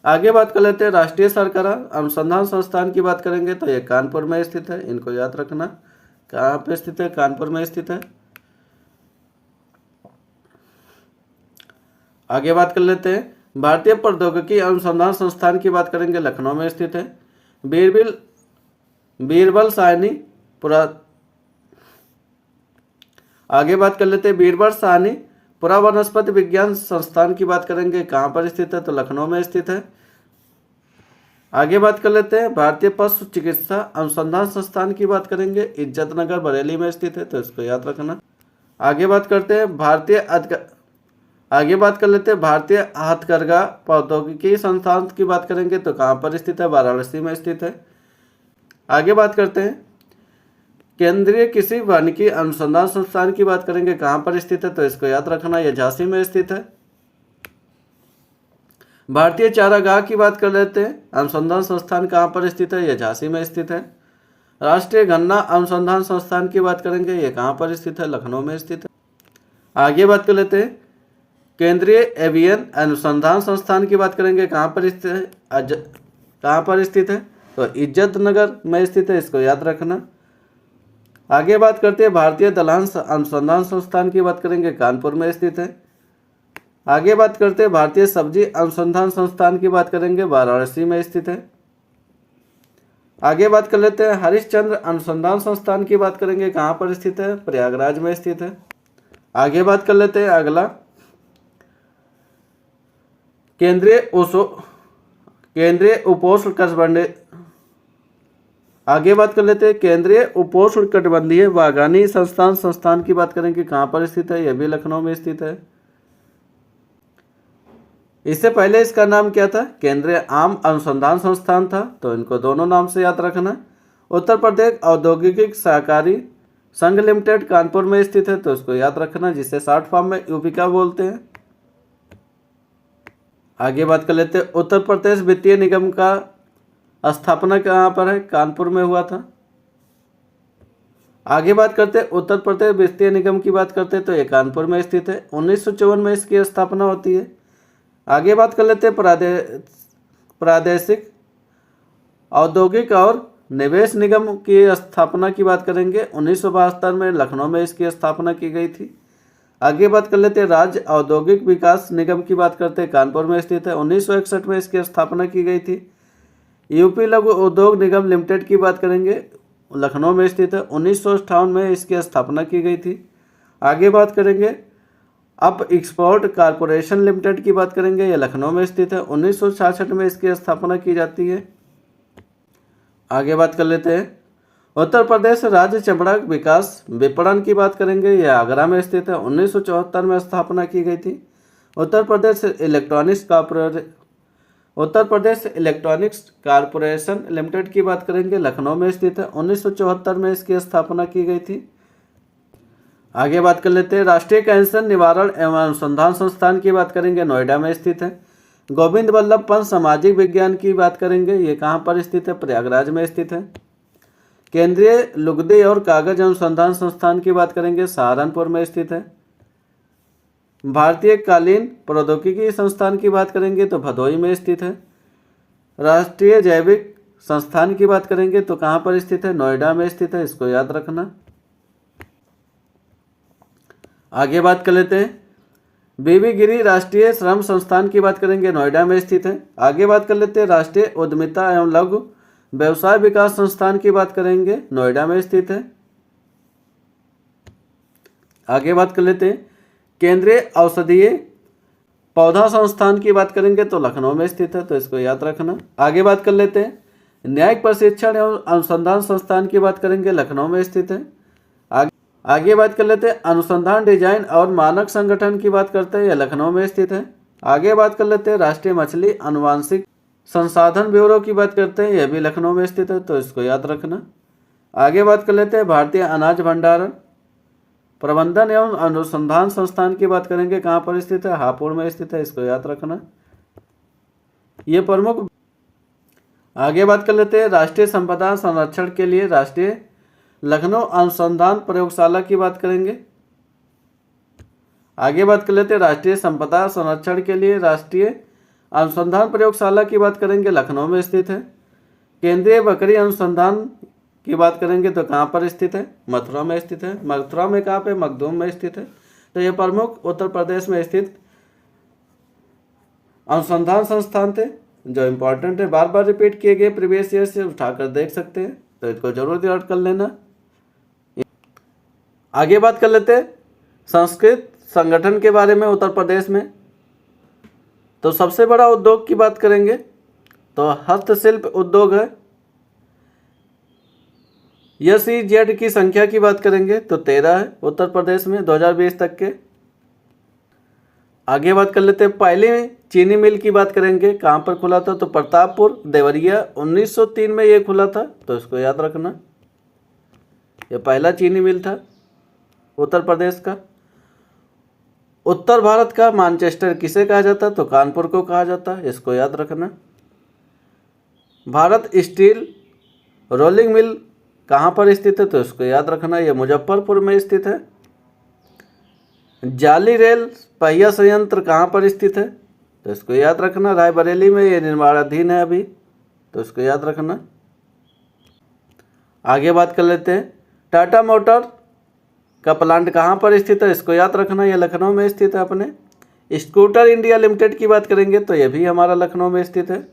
आगे बात कर लेते हैं, राष्ट्रीय सरकारा अनुसंधान संस्थान की बात करेंगे तो ये कानपुर में स्थित है, इनको याद रखना। कहाँ पे स्थित है? कानपुर में स्थित है। आगे बात कर लेते हैं, भारतीय प्रौद्योगिकी अनुसंधान संस्थान की बात करेंगे, लखनऊ में स्थित है। बीरबल साहनी आगे बात कर लेते हैं, बीरबल साहनी पुरावनस्पति विज्ञान संस्थान की बात करेंगे, कहाँ पर स्थित है? तो लखनऊ में स्थित है। आगे बात कर लेते हैं, भारतीय पशु चिकित्सा अनुसंधान संस्थान की बात करेंगे, इज्जतनगर बरेली में स्थित है, तो इसको याद रखना। आगे बात करते हैं, भारतीय हथकरघा प्रौद्योगिकी संस्थान की बात करेंगे तो कहाँ पर स्थित है? वाराणसी में स्थित है। आगे बात करते हैं, केंद्रीय कृषि वानिकी अनुसंधान संस्थान की बात करेंगे, कहाँ पर स्थित है? तो इसको याद रखना, यह झांसी में स्थित है। भारतीय चारागाह की बात कर लेते हैं, अनुसंधान संस्थान कहाँ पर स्थित है? यह झांसी में स्थित है। राष्ट्रीय गन्ना अनुसंधान संस्थान की बात करेंगे, यह कहाँ पर स्थित है? लखनऊ में स्थित है। आगे बात कर लेते हैं, केंद्रीय एवियन अनुसंधान संस्थान की बात करेंगे, कहाँ पर स्थित है? तो इज्जतनगर में स्थित है, इसको याद रखना। आगे बात करते हैं, भारतीय दलहन अनुसंधान संस्थान की बात करेंगे, कानपुर में स्थित है। आगे बात करते हैं, भारतीय सब्जी अनुसंधान संस्थान की बात करेंगे, वाराणसी में स्थित है। आगे बात कर लेते हैं, हरिश्चंद्र अनुसंधान संस्थान की बात करेंगे, कहाँ पर स्थित है? प्रयागराज में स्थित है। आगे बात कर लेते हैं, अगला केंद्रीय उपोष्णकटिबंधीय बागवानी संस्थान की बात करेंगे, कहाँ पर स्थित है? यह भी लखनऊ में स्थित है। इससे पहले इसका नाम क्या था? केंद्रीय आम अनुसंधान संस्थान था, तो इनको दोनों नाम से याद रखना। उत्तर प्रदेश औद्योगिक सहकारी संघ लिमिटेड कानपुर में स्थित है, तो इसको याद रखना, जिसे शॉर्ट फॉर्म में यूपीका बोलते हैं। आगे बात कर लेते हैं, उत्तर प्रदेश वित्तीय निगम का स्थापना कहाँ पर है? कानपुर में हुआ था। आगे बात करते हैं, उत्तर प्रदेश वित्तीय निगम की बात करते हैं तो ये कानपुर में स्थित है। 1954 में इसकी स्थापना होती है। आगे बात कर लेते हैं, प्रादेशिक औद्योगिक और निवेश निगम की स्थापना की बात करेंगे। 1972 में लखनऊ में इसकी स्थापना की गई थी। आगे बात कर लेते हैं, राज्य औद्योगिक विकास निगम की बात करते हैं, कानपुर में स्थित है। 1961 में इसकी स्थापना की गई थी। यूपी लघु उद्योग निगम लिमिटेड की बात करेंगे, लखनऊ में स्थित है। 1958 में इसकी स्थापना की गई थी। आगे बात करेंगे, अप एक्सपोर्ट कारपोरेशन लिमिटेड की बात करेंगे, यह लखनऊ में स्थित है। 1966 में इसकी स्थापना की जाती है। आगे बात कर लेते हैं, उत्तर प्रदेश राज्य चमड़ा विकास विपणन की बात करेंगे, यह आगरा में स्थित है। 1974 में स्थापना की गई थी। Uttar Pradesh electronics corporation limited की बात करेंगे, लखनऊ में स्थित है। 1974 में इसकी स्थापना की गई थी। आगे बात कर लेते हैं, राष्ट्रीय कैंसर निवारण एवं अनुसंधान संस्थान की बात करेंगे, नोएडा में स्थित है। गोविंद वल्लभ पंत सामाजिक विज्ञान की बात करेंगे, ये कहाँ पर स्थित है? प्रयागराज में स्थित है। केंद्रीय लुगदी और कागज अनुसंधान संस्थान की बात करेंगे, सहारनपुर में स्थित है। भारतीय कालीन प्रौद्योगिकी संस्थान की बात करेंगे तो भदोही में स्थित है। राष्ट्रीय जैविक संस्थान की बात करेंगे तो कहाँ पर स्थित है? नोएडा में स्थित है, इसको याद रखना। आगे बात कर लेते हैं, बीबी गिरी राष्ट्रीय श्रम संस्थान की बात करेंगे, नोएडा में स्थित है। आगे बात कर लेते हैं, राष्ट्रीय उद्यमिता एवं लघु व्यवसाय विकास संस्थान की बात करेंगे, नोएडा में स्थित है। आगे बात कर लेते हैं, केंद्रीय औषधीय पौधा संस्थान की बात करेंगे तो लखनऊ में स्थित है, तो इसको याद रखना। आगे बात कर लेते हैं, न्यायिक प्रशिक्षण एवं अनुसंधान संस्थान की बात करेंगे, लखनऊ में स्थित है। आगे बात कर लेते हैं, अनुसंधान डिजाइन और मानक संगठन की बात करते हैं, यह लखनऊ में स्थित है। आगे बात कर लेते हैं, राष्ट्रीय मछली अनुवांशिक संसाधन ब्यूरो की बात करते हैं, यह भी लखनऊ में स्थित है, तो इसको याद रखना। आगे बात कर लेते हैं, भारतीय अनाज भंडारण प्रबंधन एवं अनुसंधान संस्थान की बात करेंगे, कहाँ पर स्थित है? हापुड़ में स्थित है, इसको याद रखना। ये प्रमुख। आगे बात कर लेते हैं, राष्ट्रीय संपदा संरक्षण के लिए राष्ट्रीय लखनऊ अनुसंधान प्रयोगशाला की बात करेंगे। आगे बात कर लेते हैं, राष्ट्रीय संपदा संरक्षण के लिए राष्ट्रीय अनुसंधान प्रयोगशाला की बात करेंगे, लखनऊ में स्थित है। केंद्रीय बकरी अनुसंधान की बात करेंगे तो कहाँ पर स्थित है? मथुरा में स्थित है। मथुरा में कहाँ पे? मखदूम में स्थित है। तो ये प्रमुख उत्तर प्रदेश में स्थित अनुसंधान संस्थान थे जो इम्पोर्टेंट है, बार बार रिपीट किए गए, प्रीवियस ईयर से उठाकर देख सकते हैं, तो इसको जरूर याद कर लेना। आगे बात कर लेते हैं संस्कृत संगठन के बारे में उत्तर प्रदेश में। तो सबसे बड़ा उद्योग की बात करेंगे तो हस्तशिल्प उद्योग है। SEZ की संख्या की बात करेंगे तो 13 है उत्तर प्रदेश में 2020 तक के। आगे बात कर लेते हैं, पहली चीनी मिल की बात करेंगे, कहाँ पर खुला था? तो प्रतापपुर देवरिया, 1903 में ये खुला था, तो इसको याद रखना। ये पहला चीनी मिल था उत्तर प्रदेश का। उत्तर भारत का मैनचेस्टर किसे कहा जाता? तो कानपुर को कहा जाता है, इसको याद रखना। भारत स्टील रोलिंग मिल कहाँ पर स्थित है? तो इसको याद रखना, यह मुजफ्फरपुर में स्थित है। जाली रेल पहिया संयंत्र कहाँ पर स्थित है? तो इसको याद रखना, रायबरेली में, ये निर्माणाधीन है अभी, तो इसको याद रखना। आगे बात कर लेते हैं, टाटा मोटर का प्लांट कहाँ पर स्थित है? इसको याद रखना, यह लखनऊ में स्थित है अपने। स्कूटर इंडिया लिमिटेड की बात करेंगे तो यह भी हमारा लखनऊ में स्थित है।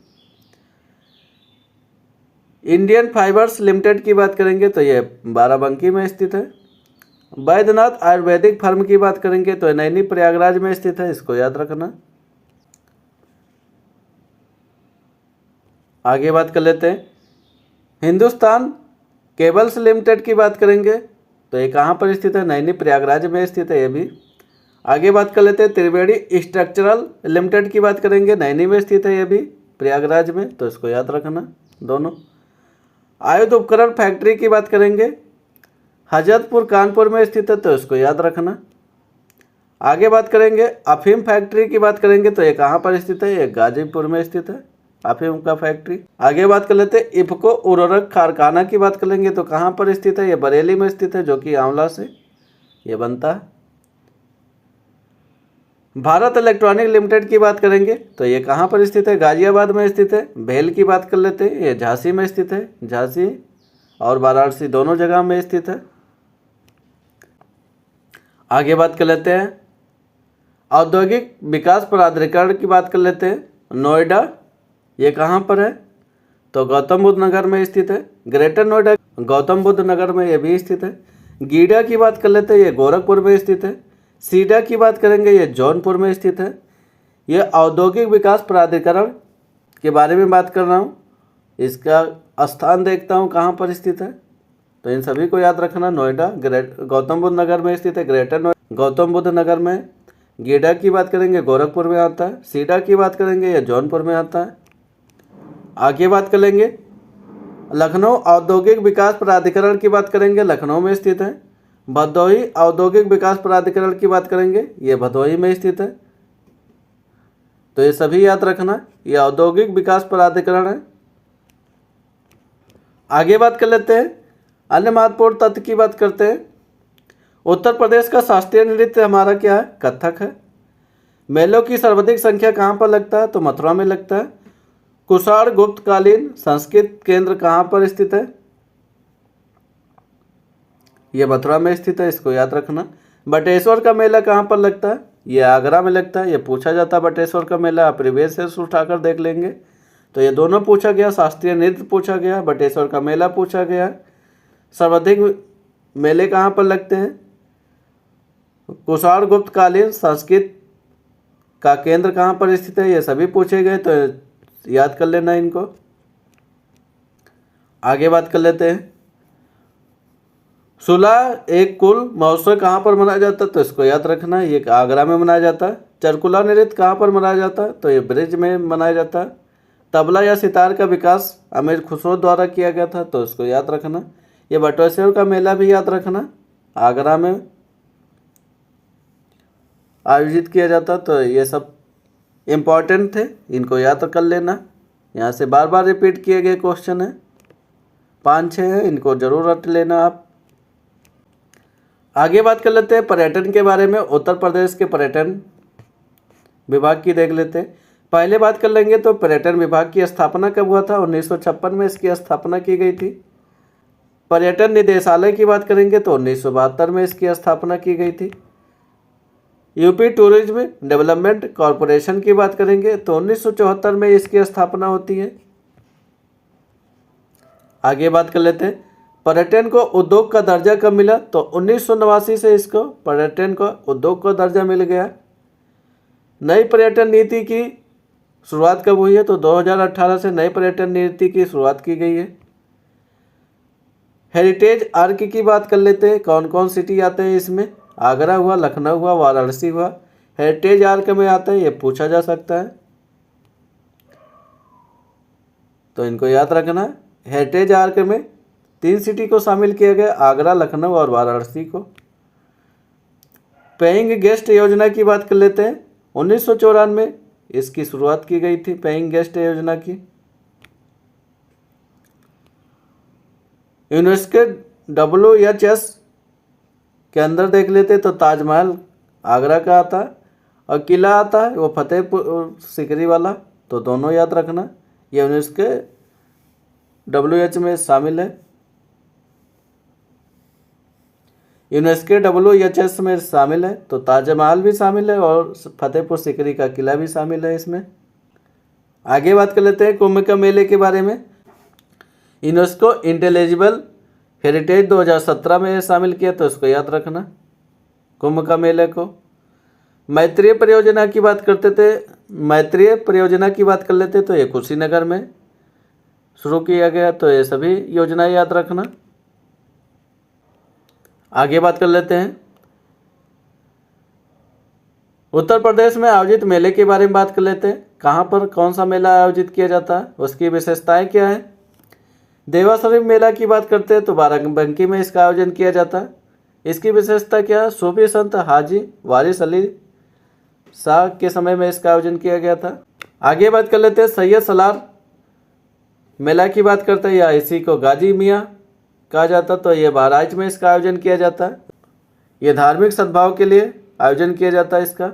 इंडियन फाइबर्स लिमिटेड की बात करेंगे तो यह बाराबंकी में स्थित है। बैद्यनाथ आयुर्वेदिक फार्म की बात करेंगे तो नैनी प्रयागराज में स्थित है, इसको याद रखना। आगे बात कर लेते हैं, हिंदुस्तान केबल्स लिमिटेड की बात करेंगे तो ये कहाँ पर स्थित है? नैनी प्रयागराज में स्थित है ये भी। आगे बात कर लेते हैं, त्रिवेणी स्ट्रक्चरल लिमिटेड की बात करेंगे, नैनी में स्थित है ये भी, प्रयागराज में, तो इसको याद रखना दोनों। आयुध उपकरण फैक्ट्री की बात करेंगे, हजरतपुर कानपुर में स्थित है, तो इसको याद रखना। आगे बात करेंगे अफीम फैक्ट्री की बात करेंगे तो ये कहाँ पर स्थित है, ये गाजीपुर में स्थित है अफीम का फैक्ट्री। आगे बात कर लेते हैं इफको उर्वरक कारखाना की बात करेंगे तो कहाँ पर स्थित है, ये बरेली में स्थित है, जो कि आंवला से ये बनता है। भारत इलेक्ट्रॉनिक लिमिटेड की बात करेंगे तो ये कहाँ पर स्थित है, गाजियाबाद में स्थित है। भेल की बात कर लेते हैं, ये झांसी में स्थित है, झांसी और वाराणसी दोनों जगह में स्थित है। आगे बात कर लेते हैं औद्योगिक विकास प्राधिकरण की बात कर लेते हैं, नोएडा ये कहाँ पर है, तो गौतम बुद्ध नगर में स्थित है। ग्रेटर नोएडा गौतम बुद्ध नगर में ये भी स्थित है। गीडा की बात कर लेते हैं, ये गोरखपुर में स्थित है। सीडा की बात करेंगे, ये जौनपुर में स्थित है। ये औद्योगिक विकास प्राधिकरण के बारे में बात कर रहा हूँ, इसका स्थान देखता हूँ कहाँ पर स्थित है, तो इन सभी को याद रखना। नोएडा गौतम बुद्ध नगर में स्थित है, ग्रेटर नोएडा गौतम बुद्ध नगर में। गीडा की बात करेंगे गोरखपुर में आता है। सीडा की बात करेंगे ये जौनपुर में आता है। आगे बात कर लेंगे लखनऊ औद्योगिक विकास प्राधिकरण की बात करेंगे, लखनऊ में स्थित है। भदोही औद्योगिक विकास प्राधिकरण की बात करेंगे, ये भदोही में स्थित है। तो ये सभी याद रखना, ये औद्योगिक विकास प्राधिकरण है। आगे बात कर लेते हैं अन्य महत्वपूर्ण तथ्य की बात करते हैं। उत्तर प्रदेश का शास्त्रीय नृत्य हमारा क्या है, कथक है। मेलों की सर्वाधिक संख्या कहाँ पर लगता है, तो मथुरा में लगता है। कुषाण गुप्तकालीन संस्कृत केंद्र कहाँ पर स्थित है, ये मथुरा में स्थित है, इसको याद रखना। बटेश्वर का मेला कहाँ पर लगता है, ये आगरा में लगता है। ये पूछा जाता है बटेश्वर का मेला, आप प्रीवियस से उठाकर देख लेंगे। तो ये दोनों पूछा गया, शास्त्रीय नृत्य पूछा गया, बटेश्वर का मेला पूछा गया। सर्वाधिक मेले कहाँ पर लगते हैं, कुषाण गुप्तकालीन संस्कृत का केंद्र कहाँ पर स्थित है, ये सभी पूछे गए, तो याद कर लेना इनको। आगे बात कर लेते हैं सुलह एक कुल महोत्सव कहाँ पर मनाया जाता है, तो इसको याद रखना, ये आगरा में मनाया जाता है। चरकुला नृत्य कहाँ पर मनाया जाता है, तो ये ब्रिज में मनाया जाता है। तबला या सितार का विकास अमीर खुसरो द्वारा किया गया था, तो इसको याद रखना। ये बटेश्वर का मेला भी याद रखना, आगरा में आयोजित किया जाता, तो ये सब इम्पॉर्टेंट थे, इनको याद कर लेना। यहाँ से बार बार रिपीट किए गए क्वेश्चन है, 5-6 हैं, इनको जरूर रट लेना आप। आगे बात कर लेते हैं पर्यटन के बारे में। उत्तर प्रदेश के पर्यटन विभाग की देख लेते हैं। पहले बात कर लेंगे तो पर्यटन विभाग की स्थापना कब हुआ था, 1956 में इसकी स्थापना की गई थी। पर्यटन निदेशालय की बात करेंगे तो 1972 में इसकी स्थापना की गई थी। यूपी टूरिज्म डेवलपमेंट कॉरपोरेशन की बात करेंगे तो 1974 में इसकी स्थापना होती है। आगे बात कर लेते हैं पर्यटन को उद्योग का दर्जा कब मिला, तो 1989 से इसको पर्यटन को उद्योग का दर्जा मिल गया। नई पर्यटन नीति की शुरुआत कब हुई है, तो 2018 से नई पर्यटन नीति की शुरुआत की गई है। हेरिटेज आर्क की बात कर लेते हैं, कौन कौन सिटी आते हैं इसमें, आगरा हुआ, लखनऊ हुआ, वाराणसी हुआ। हेरिटेज आर्क में आता है, ये पूछा जा सकता है, तो इनको याद रखना। हेरिटेज आर्क में 3 सिटी को शामिल किया गया, आगरा, लखनऊ और वाराणसी को। पेइंग गेस्ट योजना की बात कर लेते हैं, 1994 में इसकी शुरुआत की गई थी पेइंग गेस्ट योजना की। यूनेस्को WHS के अंदर देख लेते तो ताजमहल आगरा का आता है और किला आता है वो फतेहपुर सीकरी वाला, तो दोनों याद रखना, ये यूनेस्को WH में शामिल है। यूनेस्को WHS में शामिल है, तो ताजमहल भी शामिल है और फतेहपुर सीकरी का किला भी शामिल है इसमें। आगे बात कर लेते हैं कुंभ का मेले के बारे में। यूनेस्को इंटेलिजिबल हेरिटेज 2017 में शामिल किया, तो इसको याद रखना कुंभ का मेले को। मैत्रेय परियोजना की बात करते थे, मैत्रेय परियोजना की बात कर लेते तो ये कुशीनगर में शुरू किया गया, तो ये सभी योजनाएं याद रखना। आगे बात कर लेते हैं उत्तर प्रदेश में आयोजित मेले के बारे में बात कर लेते हैं। कहाँ पर कौन सा मेला आयोजित किया जाता है, उसकी विशेषताएं क्या है। देवा शरीफ मेला की बात करते हैं तो बाराबंकी में इसका आयोजन किया जाता है। इसकी विशेषता क्या है? सूफी संत हाजी वारिस अली शाह के समय में इसका आयोजन किया गया था। आगे बात कर लेते हैं सैयद सलार मेला की बात करते हैं, या इसी को गाजी मियाँ कहा जाता, तो ये बहराइच में इसका आयोजन किया जाता है। ये धार्मिक सद्भाव के लिए आयोजन किया जाता है इसका।